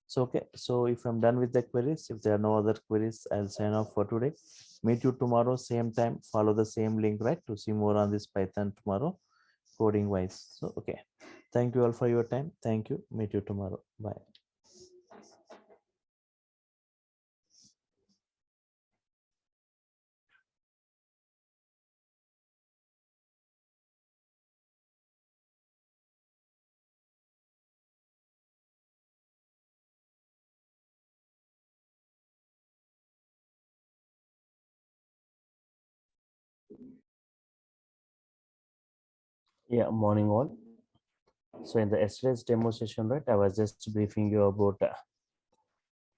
So, okay. So, if I'm done with the queries, if there are no other queries, I'll sign off for today. Meet you tomorrow, same time. Follow the same link, right, to see more on this Python tomorrow, coding wise. So, okay. Thank you all for your time. Thank you. Meet you tomorrow. Bye. Yeah, morning all. So in the yesterday's demo session, right, I was just briefing you about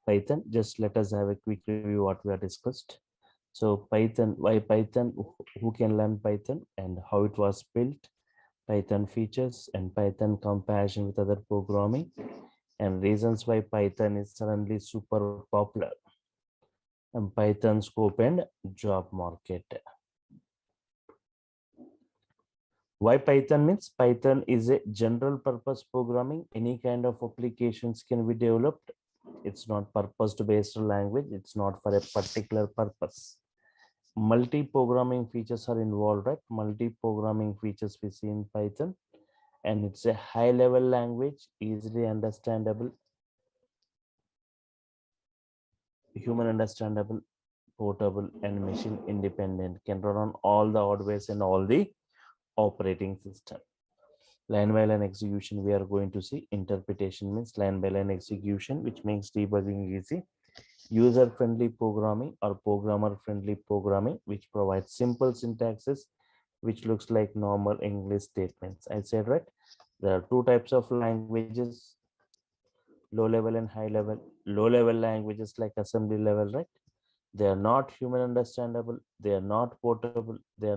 Python. Just let us have a quick review what we have discussed. So Python, why Python, who can learn Python and how it was built, Python features and Python comparison with other programming and reasons why Python is suddenly super popular and Python scope and job market. Why Python means Python is a general purpose programming. Any kind of applications can be developed. It's not purpose based language. It's not for a particular purpose. Multi-programming features are involved, right? Multi-programming features we see in Python. And it's a high-level language, easily understandable, human understandable, portable, and machine independent. Can run on all the hardware and all the operating system. Line by line execution, we are going to see. Interpretation means line by line execution, which makes debugging easy. User friendly programming or programmer friendly programming, which provides simple syntaxes, which looks like normal English statements. I said, right? There are two types of languages, low level and high level. Low level languages like assembly level, right? They are not human understandable. They are not portable. They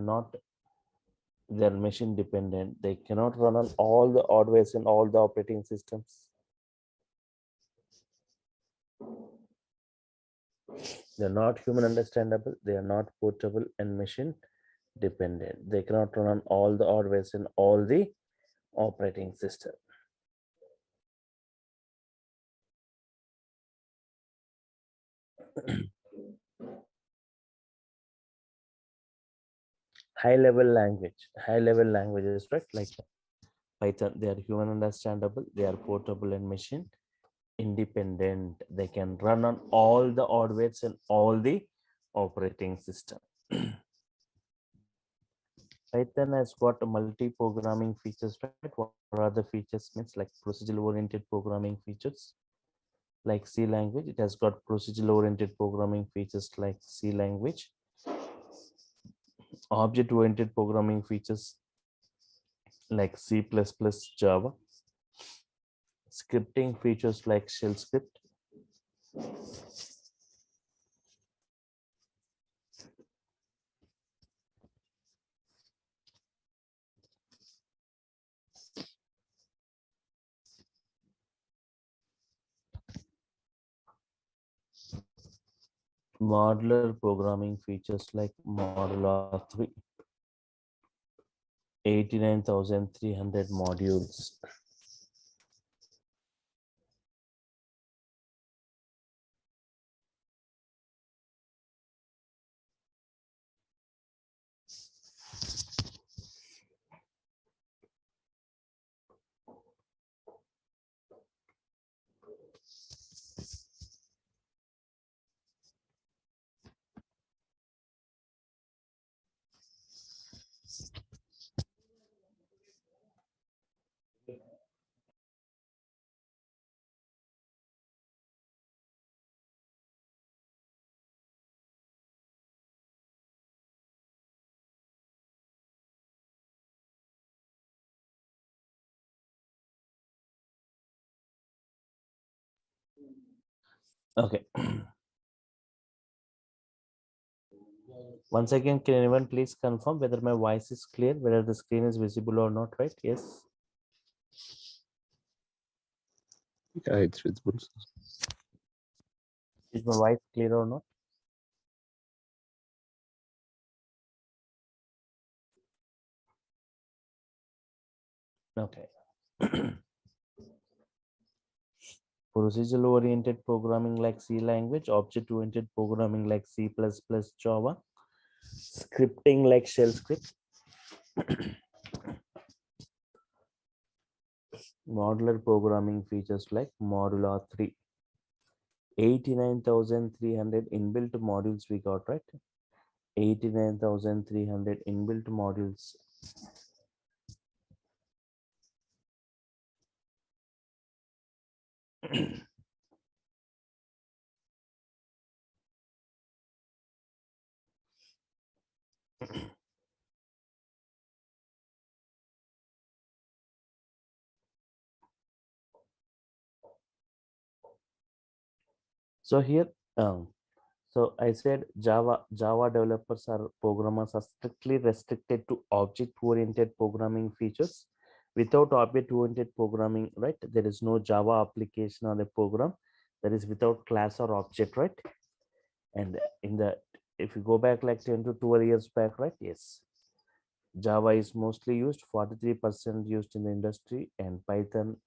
are machine dependent. They cannot run on all the hardware in all the operating systems. They're not human understandable. They are not portable and machine dependent. They cannot run on all the hardware in all the operating system. High level languages, right? Like Python, they are human understandable. They are portable and machine independent. They can run on all the hardware and all the operating system. Python has got multi-programming features, right? What are the features means like procedural-oriented programming features like C language. It has got procedural-oriented programming features like C language. Object-oriented programming features like C++, Java. Scripting features like shell script. Modular programming features like Modular 3, 89,300 modules. Okay. Once again, can anyone please confirm whether my voice is clear, whether the screen is visible or not, right? Yes. Yeah, it's visible. Is my voice clear or not? Okay. Procedural oriented programming like C language, object oriented programming like C++, Java, scripting like shell script, modular programming features like Modular 3. 89,300 inbuilt modules we got, right? 89,300 inbuilt modules. So here, so I said Java developers or programmers are strictly restricted to object-oriented programming features. Without object-oriented programming, right? There is no Java application or a program that is without class or object, right? And in the if you go back like 10 to 12 years back, right? Yes, Java is mostly used, 43% used in the industry, and Python,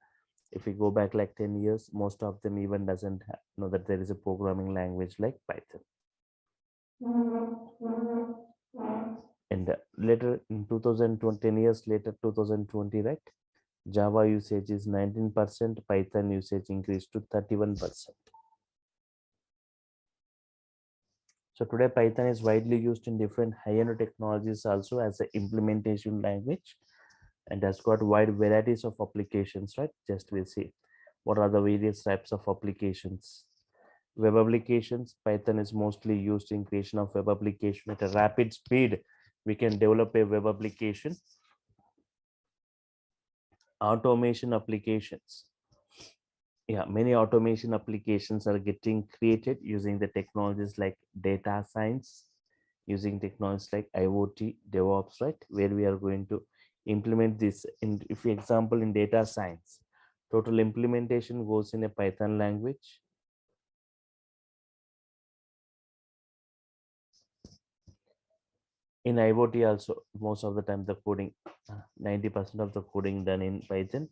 if we go back like 10 years, most of them even doesn't know that there is a programming language like Python. And later in 2020, 10 years later, 2020, right? Java usage is 19%, Python usage increased to 31%. So today Python is widely used in different high-end technologies also as an implementation language, and has got wide varieties of applications, right? Just we'll see what are the various types of applications. Web applications, Python is mostly used in creation of web application at a rapid speed. We can develop a web application. Automation applications. Yeah, many automation applications are getting created using the technologies like data science, using technologies like IoT, DevOps, right? Where we are going to implement this in, if example, in data science, total implementation goes in a Python language. In IoT also, most of the time the coding, 90% of the coding done in Python,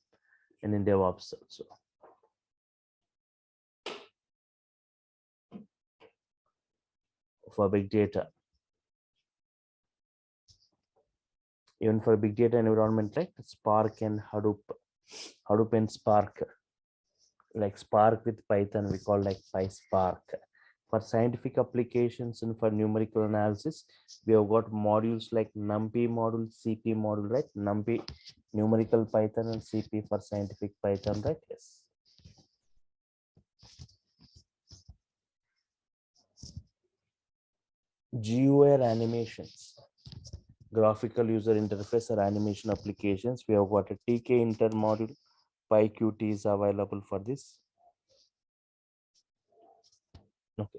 and in DevOps also. For big data, even for big data environment like Spark and Hadoop and Spark, like Spark with Python, we call like PySpark. For scientific applications and for numerical analysis, we have got modules like NumPy module, CP module, right? NumPy numerical Python and CP for scientific Python, right? Yes. GUI animations, graphical user interface or animation applications. We have got a TK inter module, PyQt is available for this. Okay.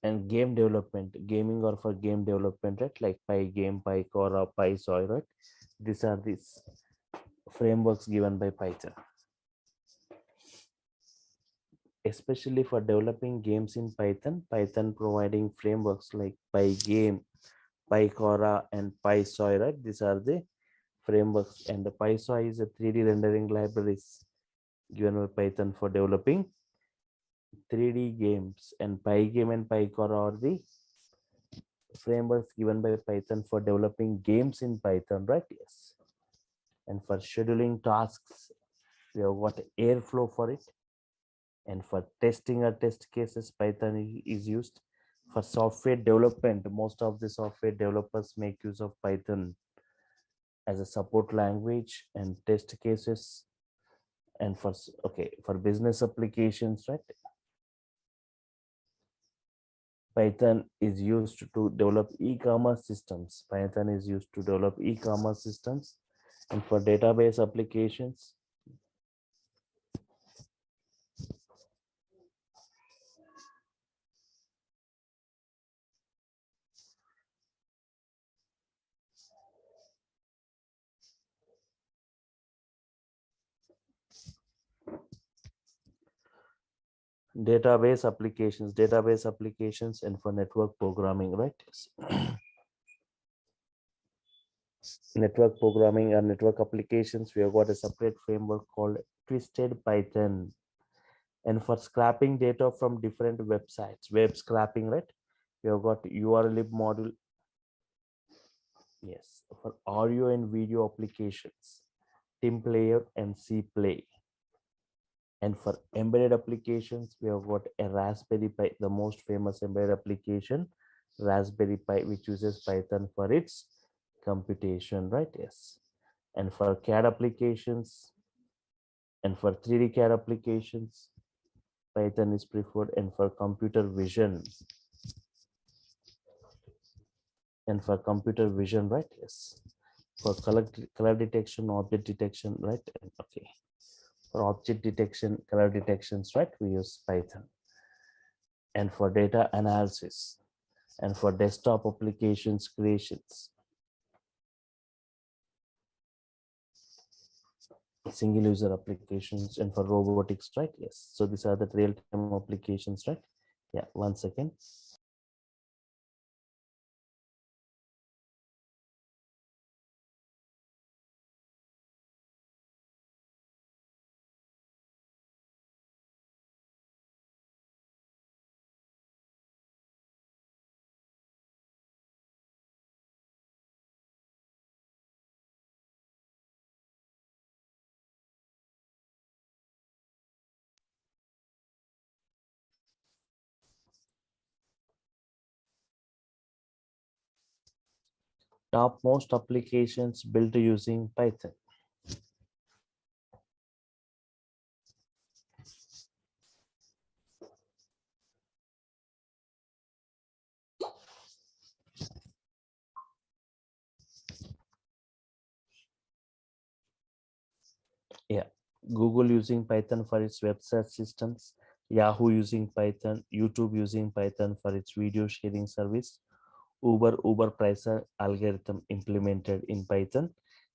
And game development, gaming or for game development, right? Like Pygame, PyCora, PySoy, right? These are these frameworks given by Python. Especially for developing games in Python, Python providing frameworks like Pygame, PyCora, and PySoy, right? These are the frameworks, and the PySoy is a 3D rendering libraries given by Python for developing 3D games, and Pygame and PyCora are the frameworks given by Python for developing games in Python, right? Yes. And for scheduling tasks, we have got Airflow for it. And for testing or test cases, Python is used. For software development, most of the software developers make use of Python as a support language and test cases. And for for business applications, right? Python is used to develop e-commerce systems. Python is used to develop e-commerce systems. And for database applications, database applications, and for network programming, right? Network programming and network applications, we have got a separate framework called Twisted Python. And for scrapping data from different websites, web scrapping, right? We have got URL module. Yes, for audio and video applications, Tim Player and C Play. And for embedded applications, we have got a Raspberry Pi, the most famous embedded application, Raspberry Pi, which uses Python for its computation, right? Yes. And for CAD applications and for 3D CAD applications, Python is preferred. And for computer vision, right? Yes. For color detection, object detection, right? Okay. For object detection, color detections, right? We use Python. And for data analysis and for desktop applications creations, single user applications, and for robotics, right? Yes. So these are the real-time applications, right? Yeah, 1 second. Topmost applications built using Python. Yeah, Google using Python for its web search systems, Yahoo using Python, YouTube using Python for its video sharing service, Uber pricer algorithm implemented in Python,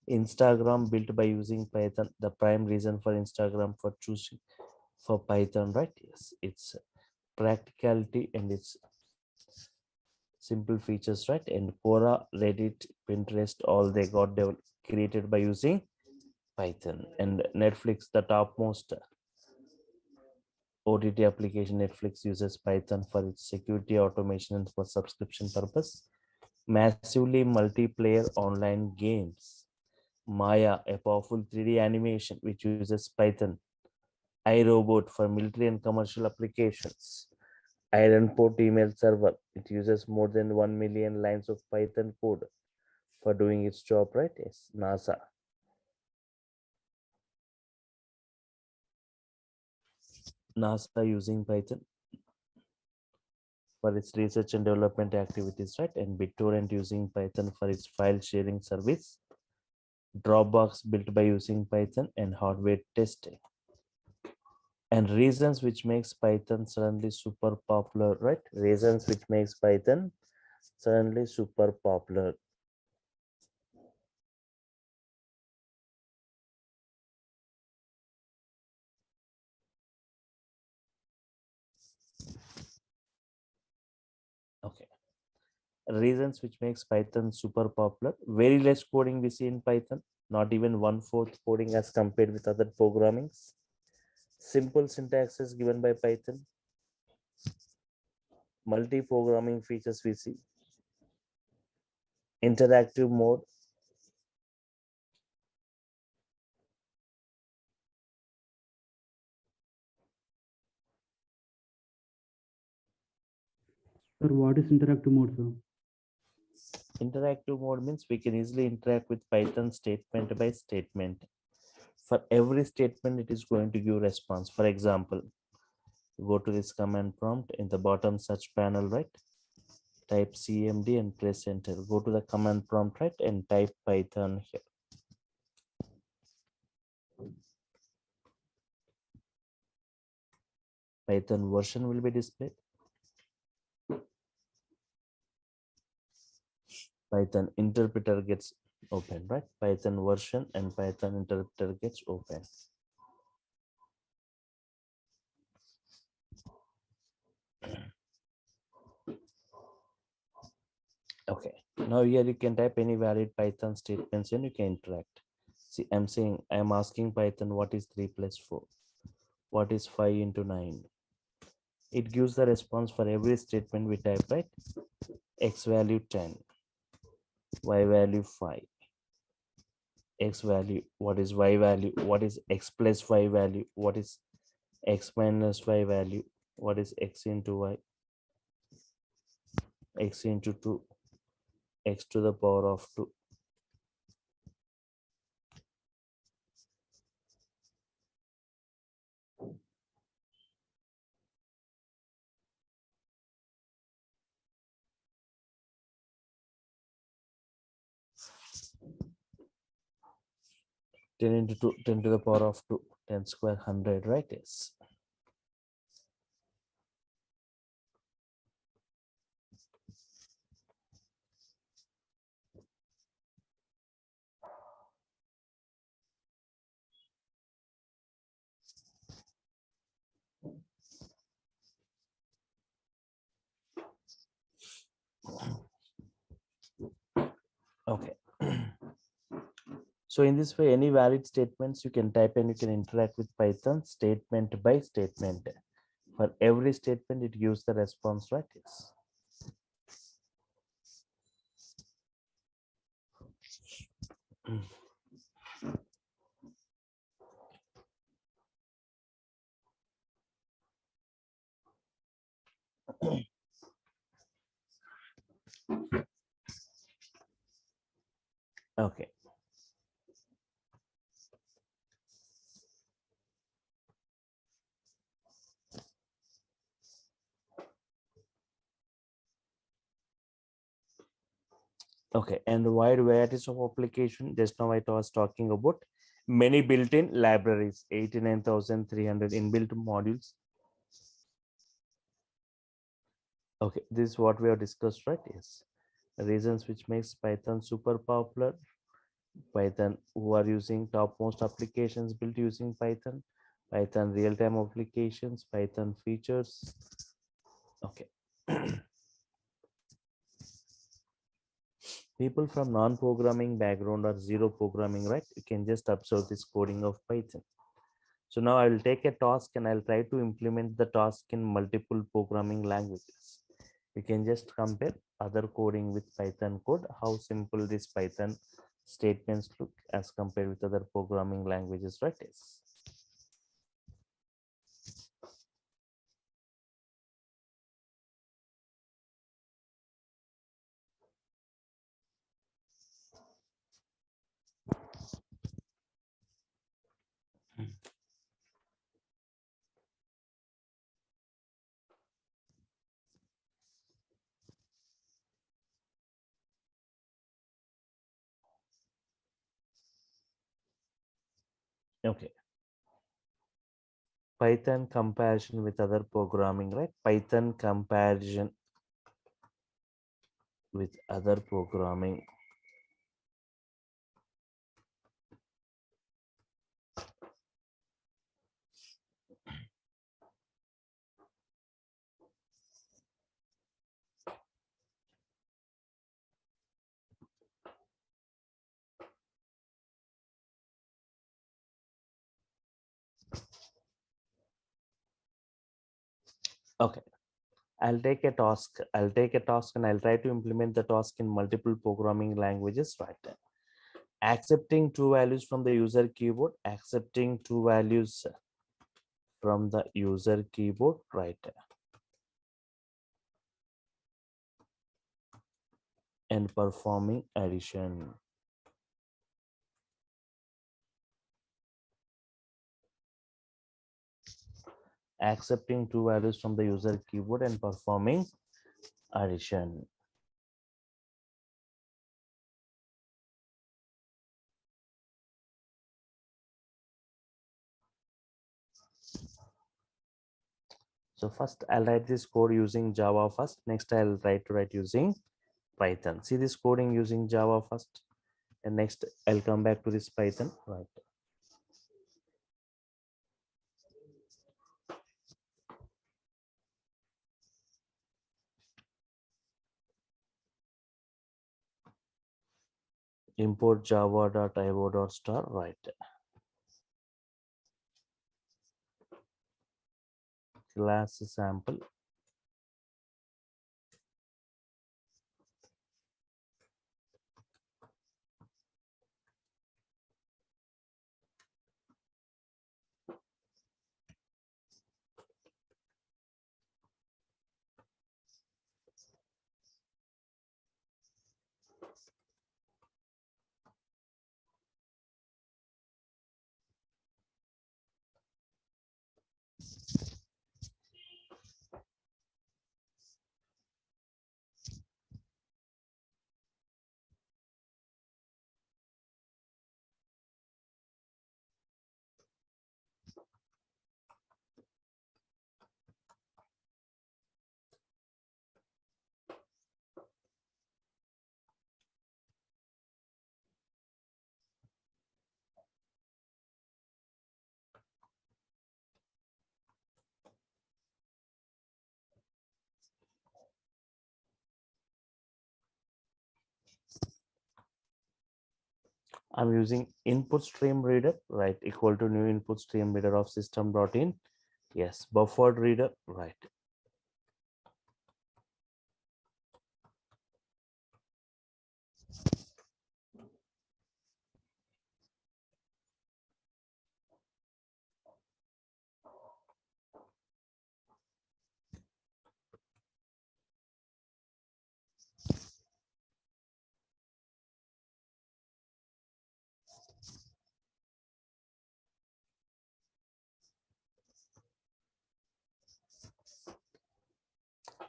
Instagram built by using Python. The prime reason for Instagram for choosing for Python, right? Yes, it's practicality and its simple features, right? And Quora, Reddit, Pinterest, all they got created by using Python. And Netflix, the topmost OTT application, Netflix uses Python for its security automation and for subscription purpose. Massively multiplayer online games. Maya, a powerful 3D animation which uses Python. iRobot for military and commercial applications. Ironport email server, it uses more than 1 million lines of Python code for doing its job, right? Yes, NASA using Python for its research and development activities, right? And BitTorrent using Python for its file sharing service. Dropbox built by using Python and hardware testing. And reasons which makes Python suddenly super popular, right? Reasons which makes Python suddenly super popular. Okay. Reasons which makes Python super popular. Very less coding we see in Python, not even 1/4 coding as compared with other programmings. Simple syntaxes given by Python. Multi-programming features we see. Interactive mode. Sir, what is interactive mode, sir? Interactive mode means we can easily interact with Python statement by statement. For every statement, it is going to give response. For example, go to this command prompt in the bottom search panel, right? Type CMD and press enter. Go to the command prompt, right? And type Python here. Python version will be displayed. Python interpreter gets open, right? Python version and Python interpreter gets open. Okay, now here you can type any valid Python statements and you can interact. See, I'm asking Python what is 3 plus 4, what is 5 into 9. It gives the response for every statement we type, right? X value 10, Y value 5, X value, what is Y value, what is X plus Y value, what is X minus Y value, what is X into Y, X into 2, X to the power of 2. Ten into 2, 10 to the power of 2, 10 square 100, right? Yes. Okay. So in this way, any valid statements you can type and you can interact with Python statement by statement. For every statement, it gives the response, right? Yes. Okay. Okay. And wide varieties of application. Just now I was talking about many built-in libraries, 89,300 inbuilt modules. Okay. This is what we have discussed, right? Yes. Reasons which makes Python super popular. Python who are using topmost applications built using Python, Python real-time applications, Python features. Okay. People from non-programming background or zero programming, right? You can just observe this coding of Python. So now I will take a task and I'll try to implement the task in multiple programming languages. You can just compare other coding with Python code, how simple this Python statements look as compared with other programming languages, right? Yes. Okay. Python comparison with other programming, right? Python comparison with other programming. Okay. I'll take a task. I'll take a task and I'll try to implement the task in multiple programming languages, right? Accepting two values from the user keyboard, accepting two values from the user keyboard, right? And performing addition. Accepting two values from the user keyboard and performing addition. So first I'll write this code using Java first. Next I'll try to write using Python. See this coding using Java first. And next I'll come back to this Python, right? import java.io.star, right? Class sample. I'm using input stream reader, right, equal to new input stream reader of system.in. Yes, buffered reader, right.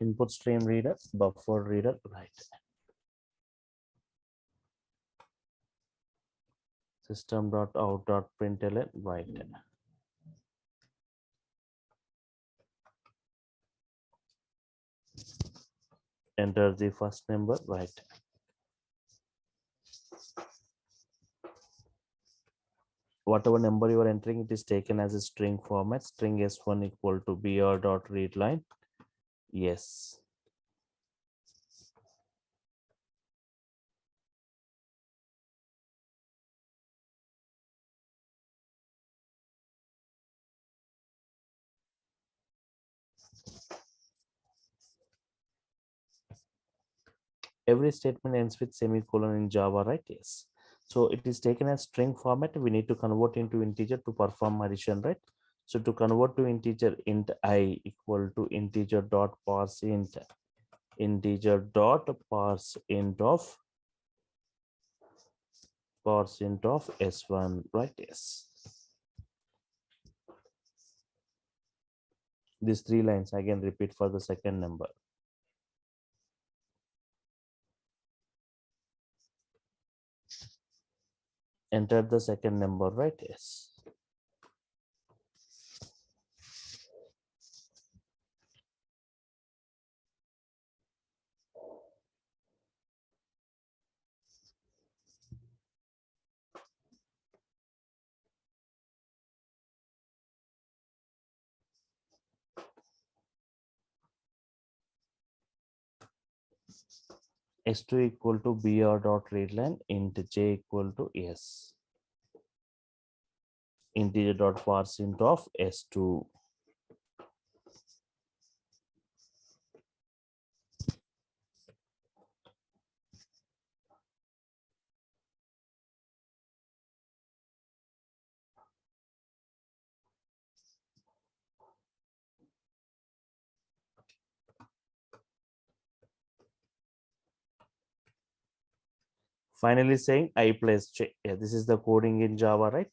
Input stream reader, buffered reader, right. System.out.println, right. Enter the first number, right. Whatever number you are entering, it is taken as a string format. String s1 equal to br.readline. Yes. Every statement ends with semicolon in Java, right? Yes. So it is taken as string format. We need to convert into integer to perform addition, right? So to convert to integer, int I equal to integer dot parse int, integer dot parse int of s1, right? Yes. These three lines again repeat for the second number. Enter the second number, right? Yes. S2 equal to br dot readline int j equal to s, integer dot parse int of s2. Finally saying I place j. Yeah, this is the coding in Java, right?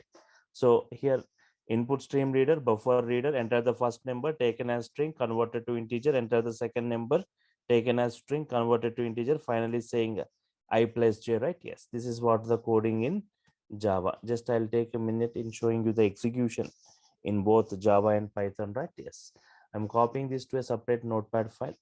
So here input stream reader, buffer reader, enter the first number taken as string, converted to integer, enter the second number taken as string, converted to integer, finally saying I place j, right? Yes, this is what the coding in Java. Just I'll take a minute in showing you the execution in both Java and Python, right? Yes, I'm copying this to a separate notepad file.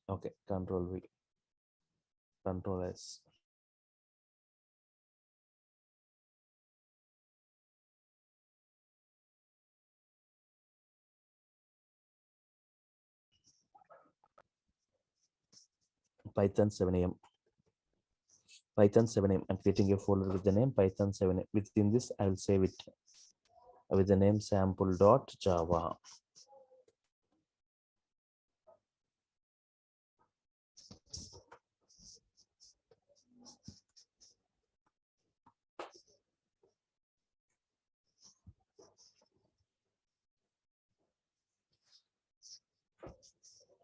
Okay, control V, control S. Python 7am. Python 7am. I'm creating a folder with the name Python 7am. Within this, I will save it with the name sample.java.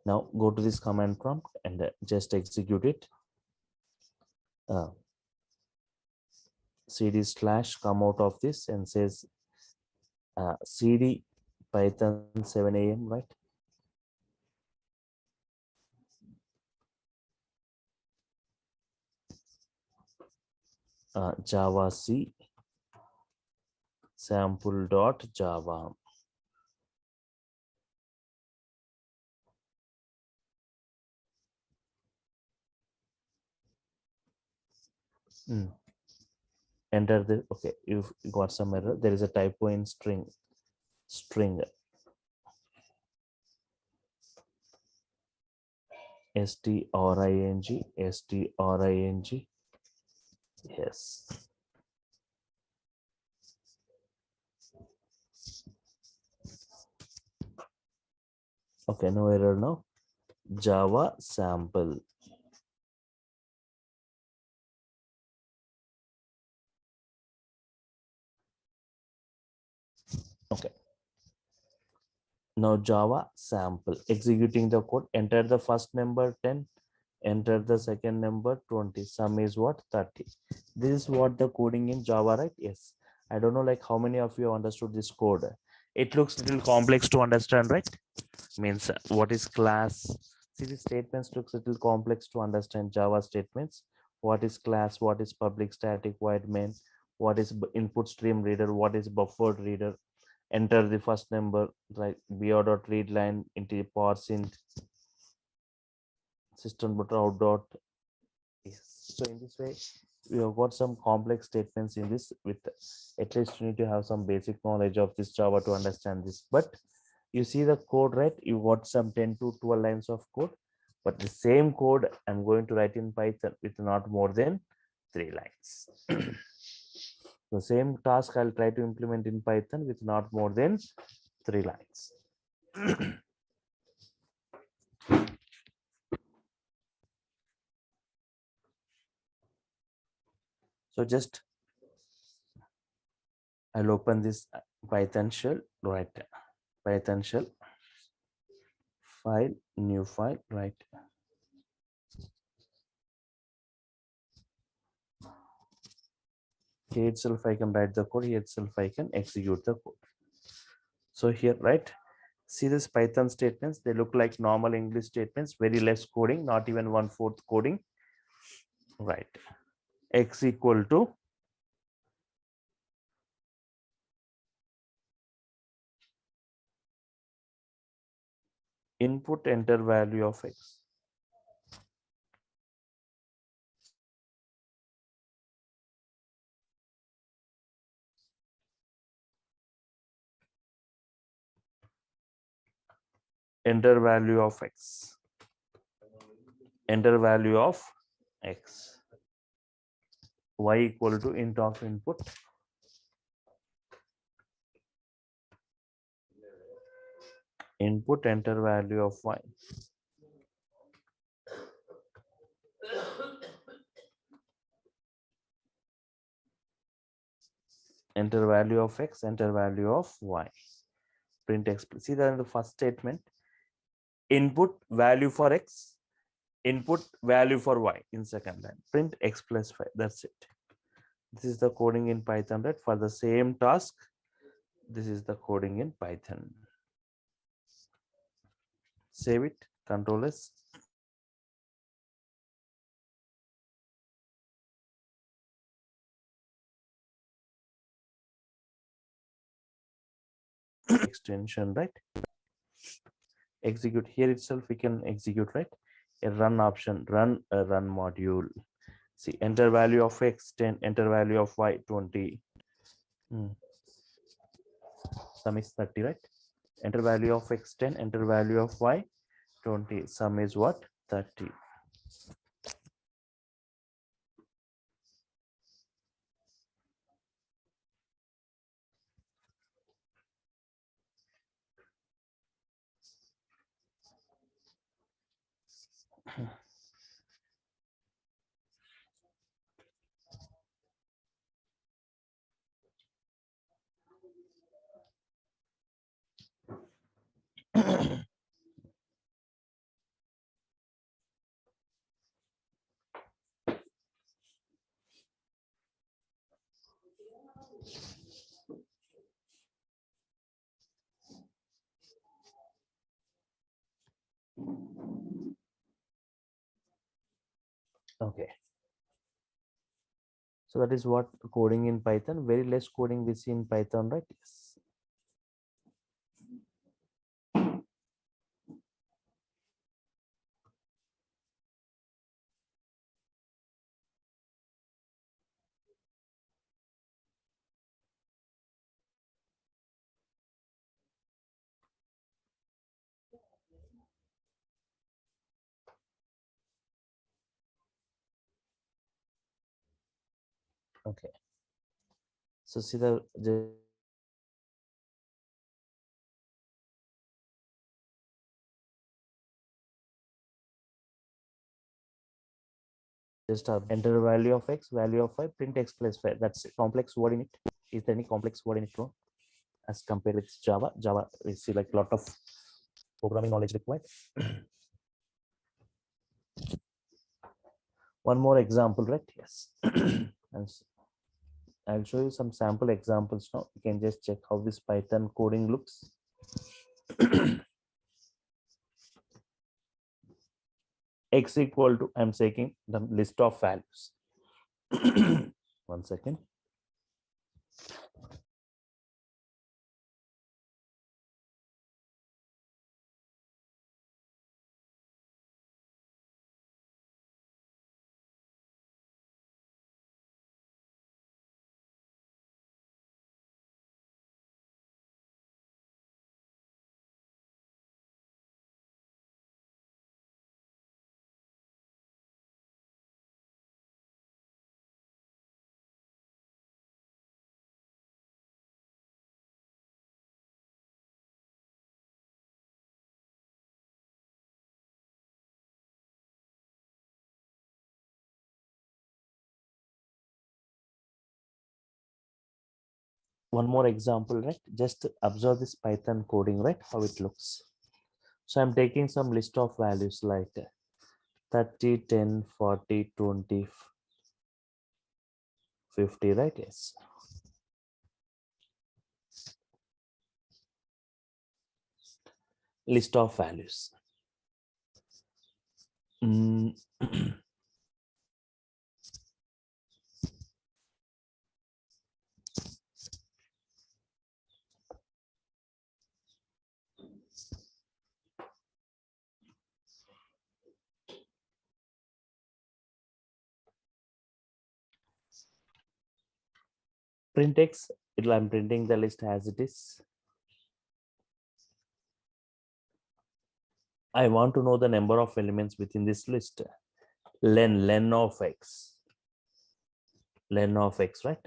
Now go to this command prompt and just execute it. Cd slash come out of this and says cd Python 7am, right? Java C sample.java. Enter the, okay, you've got some error. There is a typo in string string string. Yes. Okay, no error now. Java sample. Okay. Now Java sample. Executing the code. Enter the first number 10. Enter the second number 20. Sum is what? 30. This is what the coding in Java, right? Yes. I don't know like how many of you understood this code. It looks a little complex to understand, right? Means what is class? See, the statements looks a little complex to understand. Java statements. What is class? What is public static void main? What is input stream reader? What is buffered reader? Enter the first number, like bo dot read line into parse int system dot out dot. Yes. So in this way, we have got some complex statements in this. With at least you need to have some basic knowledge of this Java to understand this. But you see the code, right? You got some 10 to 12 lines of code, but the same code I'm going to write in Python with not more than 3 lines. The same task I'll try to implement in Python with not more than 3 lines. So just I'll open this Python shell, right? Python shell, file, new file, right? Here itself I can write the code, here itself I can execute the code. So here, right? See this Python statements, they look like normal English statements, very less coding, not even 1/4 coding, right? X equal to input enter value of X. Enter value of X. Enter value of X. Y equal to int of input. Input enter value of Y. Enter value of X, enter value of Y. Print X. See that in the first statement. Input value for X, input value for Y in second line. Print X plus 5. That's it. This is the coding in Python, right? For the same task, this is the coding in Python. Save it, Control S. Extension, right? Execute here itself, we can execute, right? A run option, run a run module. See, enter value of X 10, enter value of Y 20. Sum is 30, right? Enter value of X 10, enter value of Y 20. Sum is what? 30. Okay. So that is what coding in Python. Very less coding we see in Python, right? Yes. Okay. So see the just enter the value of x, value of y, print x plus y. That's a complex word in it. Is there any complex word in it? No? As compared with Java, we see like a lot of programming knowledge required. One more example, right? Yes. And I'll show you some sample examples now. You can just check how this Python coding looks. X equal to, I'm taking the list of values. 1 second. One more example, right? Just observe this Python coding, right? How it looks. So I'm taking some list of values like 30, 10, 40, 20, 50, right? Yes. List of values. Print x, I'm printing the list as it is. I want to know the number of elements within this list. Len of x. Len of x, right?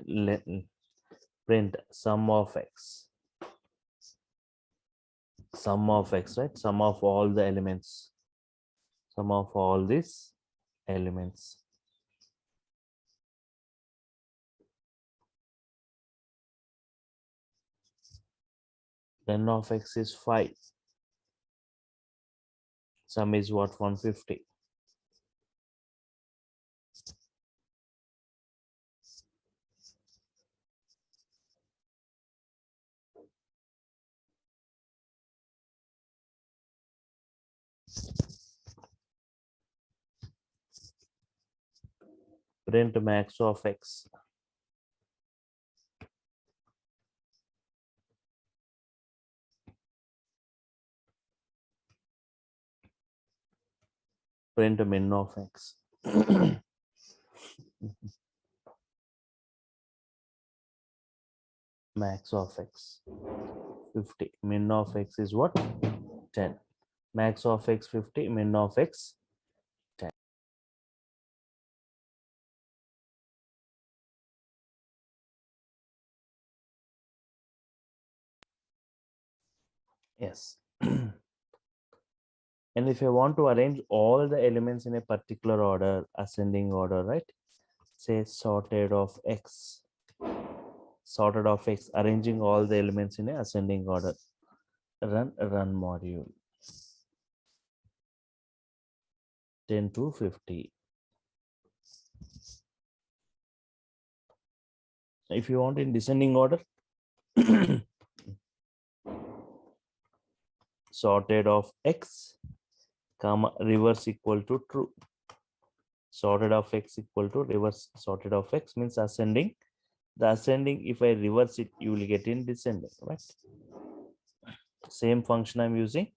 Print sum of x. Sum of x, right? Sum of all the elements. Sum of all these elements. Len of x is 5. Sum is what? 150. Print max of x. Print min of x. Max of x 50. Min of x is what? 10. Max of x 50. Min of x 10. Yes. And if I want to arrange all the elements in a particular order, ascending order, right? Say sorted of X, arranging all the elements in a ascending order. Run module 10 to 50. If you want in descending order, sorted of X, comma reverse equal to true. Sorted of X equal to reverse sorted of X means ascending. The ascending, if I reverse it, you will get in descending, right? Same function I'm using.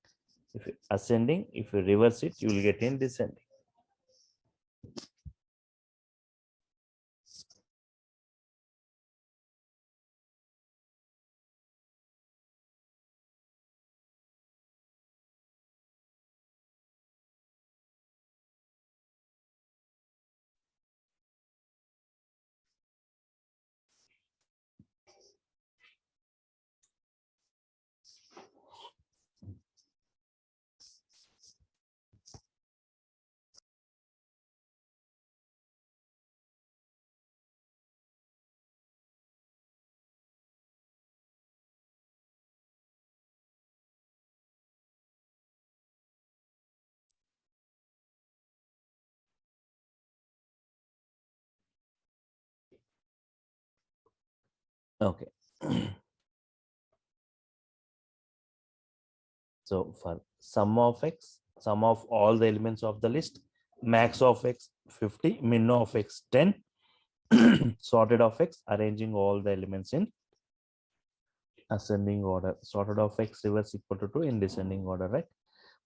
If ascending, if you reverse it, you will get in descending. Okay. So for sum of X, sum of all the elements of the list, max of X 50, min of X 10, sorted of X, arranging all the elements in ascending order, sorted of X reverse equal to 2 in descending order, right?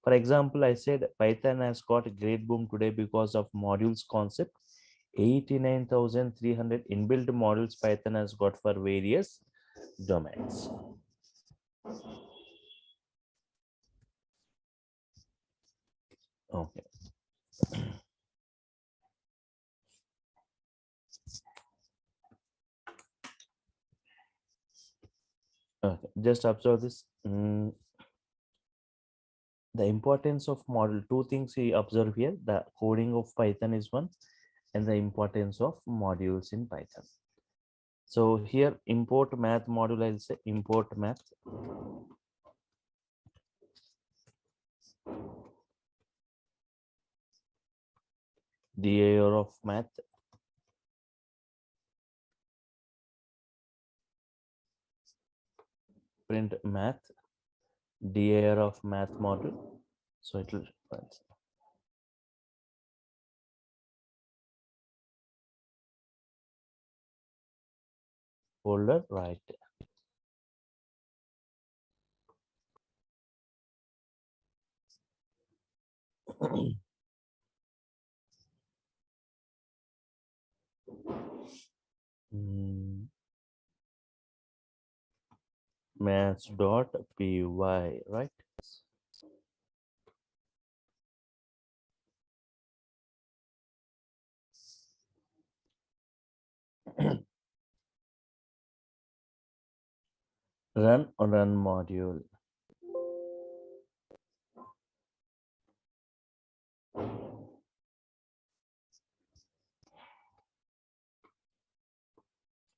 For example, I said Python has got a great boom today because of modules concept. 89,300 inbuilt modules Python has got for various domains. Okay. Okay. Just observe this. The importance of model, two things we observe here. The coding of Python is one, and the importance of modules in Python. So here import math module, I'll say import math. DAR of math. Print math. DAR of math module. So it will folder right. Maths.py, right? run module.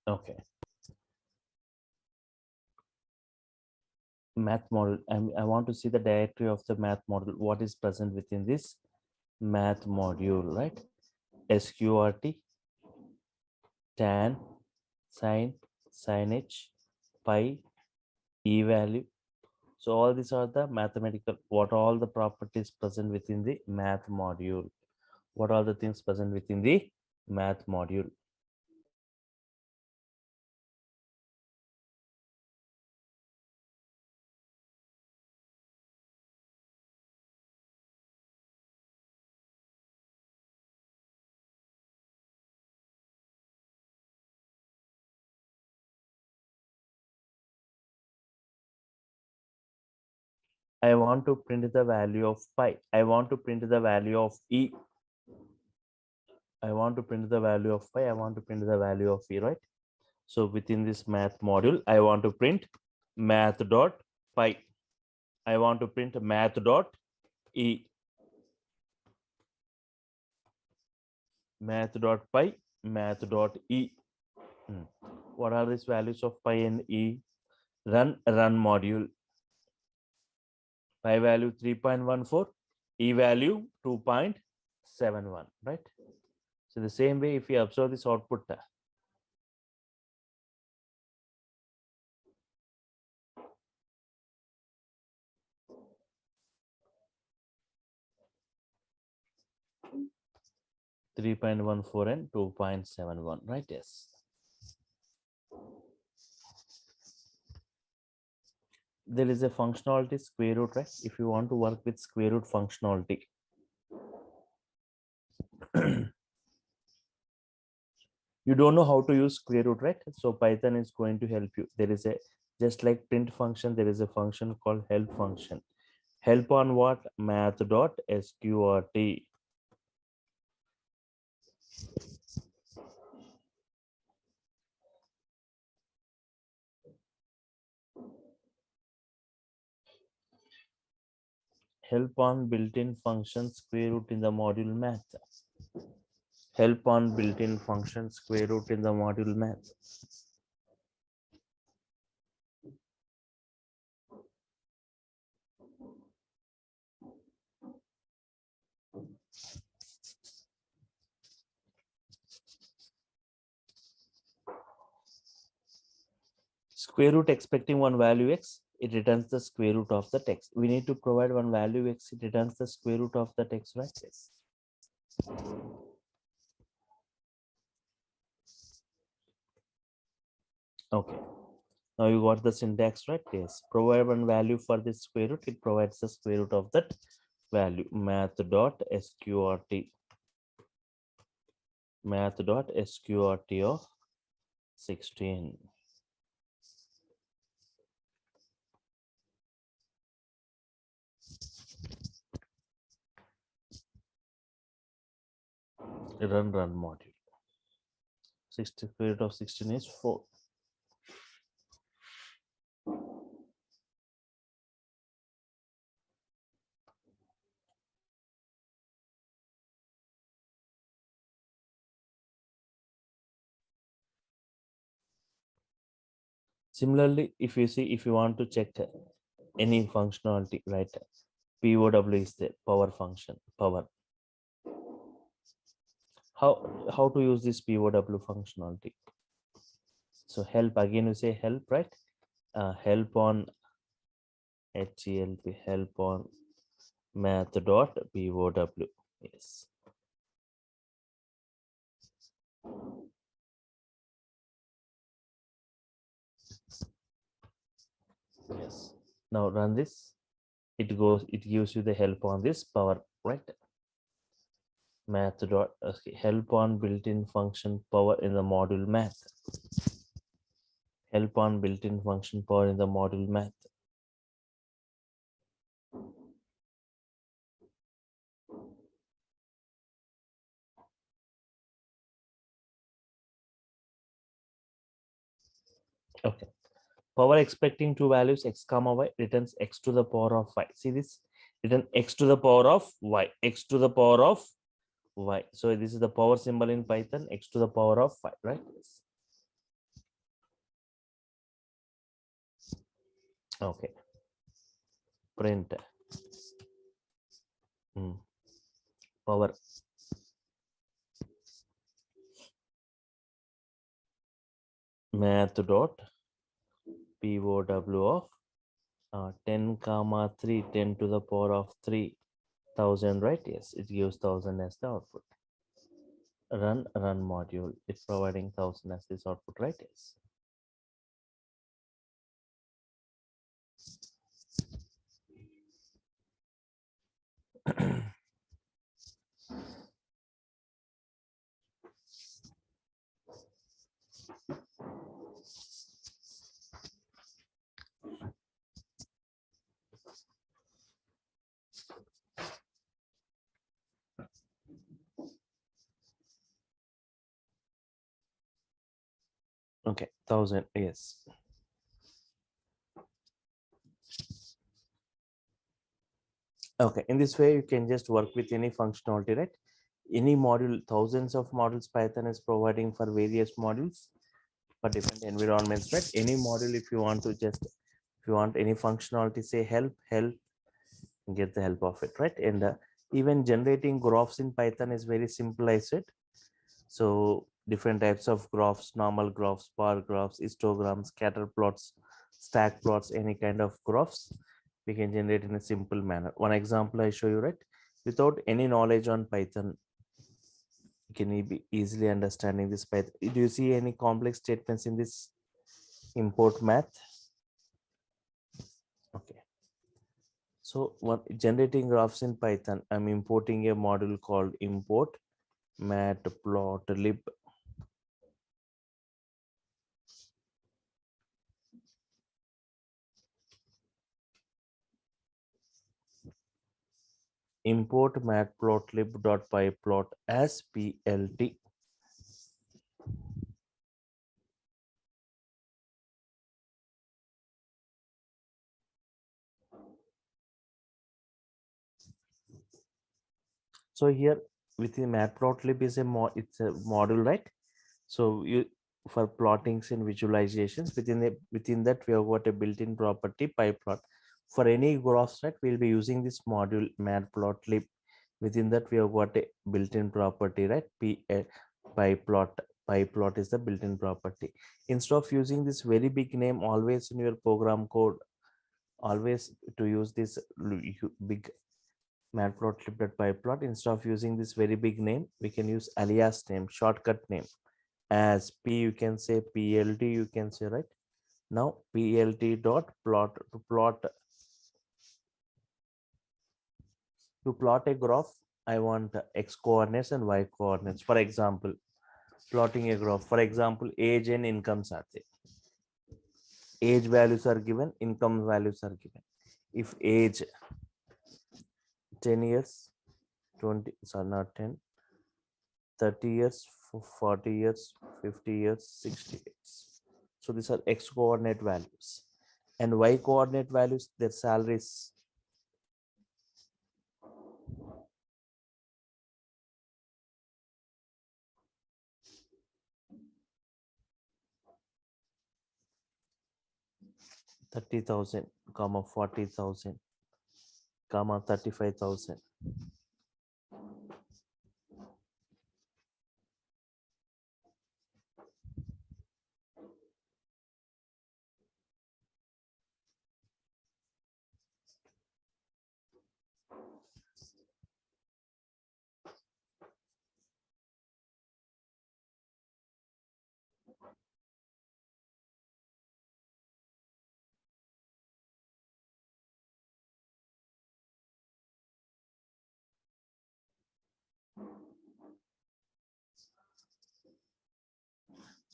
Okay. Math model. I want to see the directory of the math model. What is present within this math module, right? SQRT, tan, sin, signage, pi, e value. So all these are the mathematical, what all the properties present within the math module. What are the things present within the math module? I want to print the value of pi. I want to print the value of e. I want to print the value of pi. I want to print the value of e, right? So within this math module, I want to print math.py. I want to print math.py. E. Math.py, math.e. What are these values of pi and e? Run module. Pi value 3.14, e value 2.71, right? So the same way, if you observe this output, 3.14 and 2.71, right? Yes. There is a functionality square root, right? If you want to work with square root functionality, you don't know how to use square root, right? So Python is going to help you. There is a, just like print function, there is a function called help function. Help on what? Math.sqrt. Help on built-in function square root in the module math. Help on built-in function square root in the module math. Square root expecting one value x, it returns the square root of the text. We need to provide one value x, it returns the square root of the text, right? Yes. Okay. Now you got the syntax, right? Yes. Provide one value for this square root, it provides the square root of that value. Math.sqrt. Math.sqrt of 16. Run module. 60 square root of 16 is 4. Similarly, if you see, if you want to check any functionality, right? POW is the power function, power. How to use this POW functionality? So help, again you say help, right? Help on HELP, help on math.POW. Yes. Yes. Now run this. It gives you the help on this power, right? Okay, help on built-in function power in the module math. Help on built-in function power in the module math. Okay. Power expecting two values x comma y returns x to the power of y. See this? Return x to the power of y. X to the power of y. So this is the power symbol in Python, x to the power of y, right? Okay. Print power math dot POW of 10 comma 3, 10 to the power of 3,000, right? Yes, it gives 1,000 as the output. Run module, it's providing 1,000 as this output, right? Yes. Okay, 1,000, yes. Okay, in this way, you can just work with any functionality, right? Any module, thousands of models Python is providing for various modules for different environments, right? Any module, if you want to just, if you want any functionality, say help, get the help of it, right? And even generating graphs in Python is very simple, I said. So different types of graphs, normal graphs, bar graphs, histograms, scatter plots, stack plots, any kind of graphs we can generate in a simple manner. One example I show you, right? Without any knowledge on Python, you can be easily understanding this Python. Do you see any complex statements in this import math? Okay. So what generating graphs in Python, I'm importing a module called import matplotlib. Import matplotlib.pyplot as plt. So here within matplotlib is it's a module, right? So you, for plottings and visualizations within that we have got a built-in property pyplot. For any graphs, right, we'll be using this module matplotlib. Within that we have got a built-in property, right? Pyplot. Pyplot is the built-in property. Instead of using this very big name always in your program code, always to use this big matplotlib.pyplot, instead of using this very big name, we can use alias name, shortcut name. As p, you can say plt, you can say, right? Now plt dot plot, to plot a graph, I want x coordinates and y coordinates. For example, plotting a graph, for example, age and incomes are there. Age values are given, income values are given. If age 10 years, 20, so not 10, 30 years, 40 years, 50 years, 60 years. So these are x coordinate values, and y coordinate values, their salaries. $30,000, comma 40,000, comma 35,000.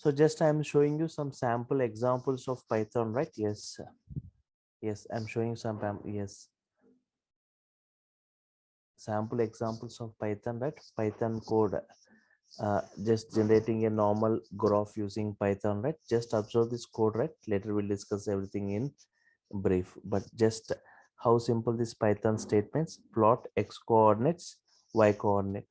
So just I'm showing you some sample examples of Python, right? Yes, yes, I'm showing some yes, sample examples of Python, right? Python code, just generating a normal graph using Python, right? Just observe this code, right? Later we'll discuss everything in brief, but just how simple this Python statements: plot x coordinates, y coordinate.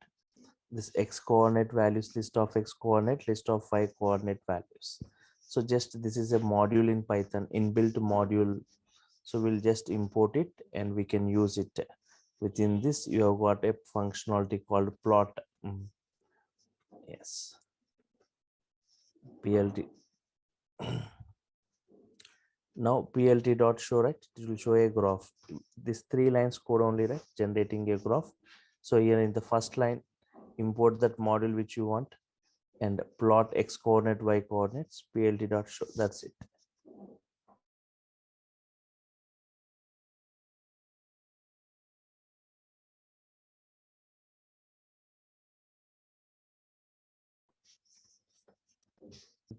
This x coordinate values, list of x coordinate, list of y coordinate values. So just this is a module in Python, inbuilt module. So we'll just import it and we can use it. Within this you have got a functionality called plot. Yes, plt. Now plt dot show, right? It will show a graph. This 3 lines code only, right? Generating a graph. So here in the first line, import that module which you want and plot x coordinate, y coordinates, plt dot show. That's it.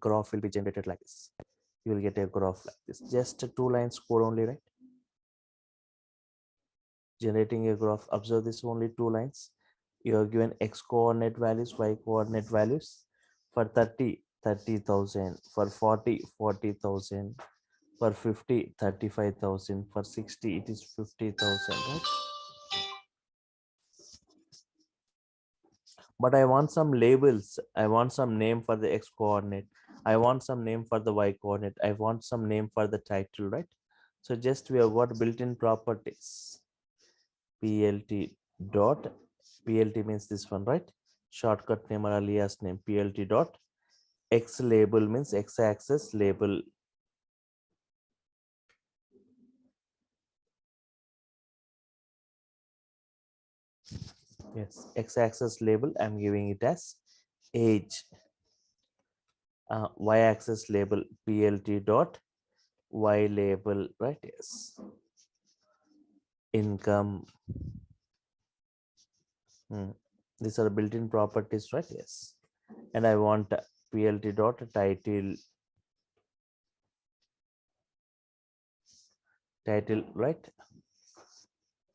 Graph will be generated like this. You will get a graph like this. Just 2 lines code only, right? Generating a graph. Observe this, only 2 lines. You are given x coordinate values, y coordinate values. For 30, 30,000. For 40, 40,000. For 50, 35,000. For 60, it is 50,000, right? but I want some labels. I want some name for the x coordinate. I want some name for the y coordinate. I want some name for the title, right? So just we have got built-in properties. PLT dot, PLT means this one, right? Shortcut name or alias name, PLT dot x label means x-axis label. Yes, x-axis label, I'm giving it as age. Y-axis label, PLT dot y label, right? Yes, income. These are built-in properties, right? Yes, and I want PLT dot title, right?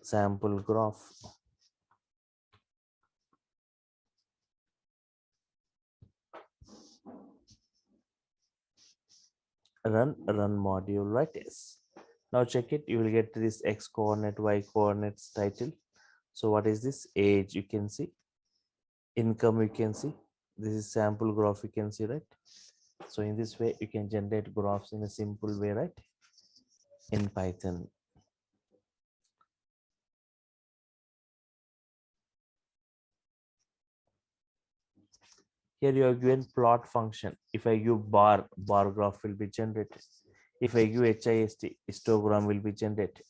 Sample graph. Run module, right? Yes. Now check it. You will get this x coordinate, y coordinates title. So what is this? Age, you can see. Income, you can see. This is sample graph, you can see, right? So in this way you can generate graphs in a simple way, right? In Python. Here you are given plot function. If I give bar graph will be generated. If I give HIST, histogram will be generated.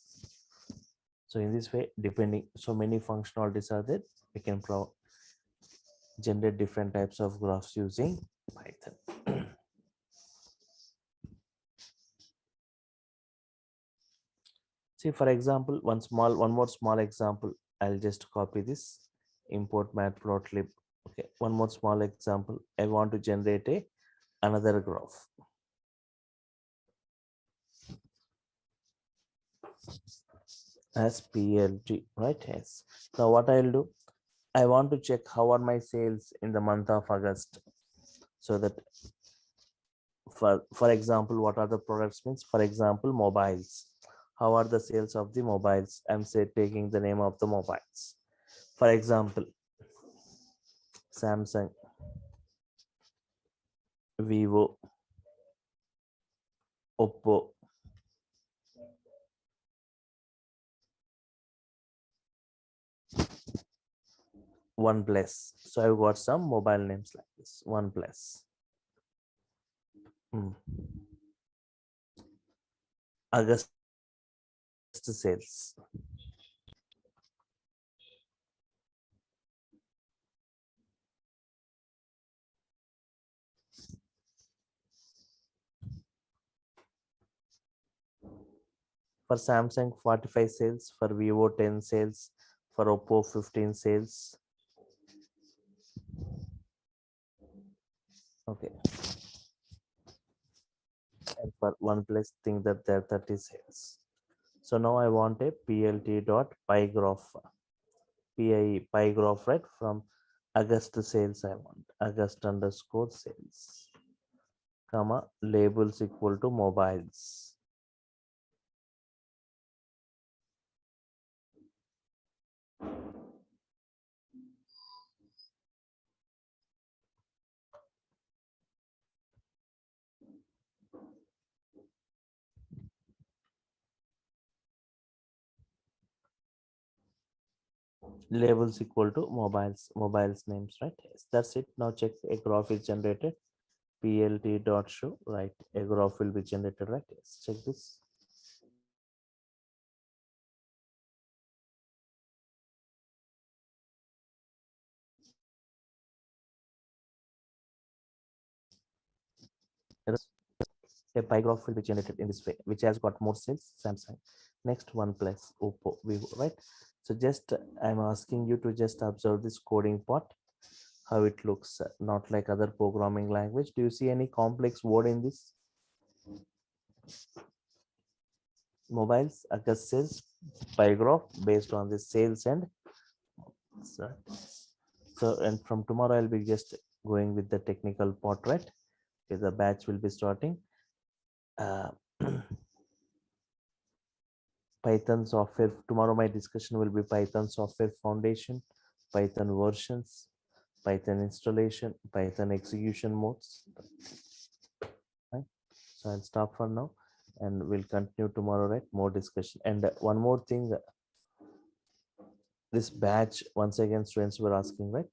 So in this way, depending, so many functionalities are there, we can generate different types of graphs using Python. See, for example, one more small example. I'll just copy this, import matplotlib. Okay, one more small example. I want to generate another graph. As PLT, right? Yes. Now what I'll do, I want to check how are my sales in the month of August. So that for example, what are the products means, for example, mobiles. How are the sales of the mobiles? I'm say taking the name of the mobiles. For example, Samsung, Vivo, Oppo, OnePlus. So I've got some mobile names like this. OnePlus. August sales. For Samsung 45 sales, for Vivo 10 sales, for Oppo 15 sales. Okay. And for OnePlus, think that there are 30 sales. So now I want a PLT dot pie graph, pie graph, right? From August sales, I want August underscore sales, comma labels equal to mobiles. Labels equal to mobiles names, right? Yes, that's it. Now check a graph is generated. PLT dot show, right? A graph will be generated, right? Yes, check this. A pie graph will be generated in this way, which has got more sales. Samsung, next OnePlus, Oppo, Vivo, right? So just I'm asking you to just observe this coding part, how it looks, not like other programming language. Do you see any complex word in this? Mobiles, August sales, pie graph based on the sales and so and from tomorrow I'll be just going with the technical part, right? Okay, the batch will be starting. Python software. Tomorrow my discussion will be Python software foundation, Python versions, Python installation, Python execution modes. Right? So I'll stop for now and we'll continue tomorrow, right? More discussion. And one more thing, this batch, once again, students were asking, right?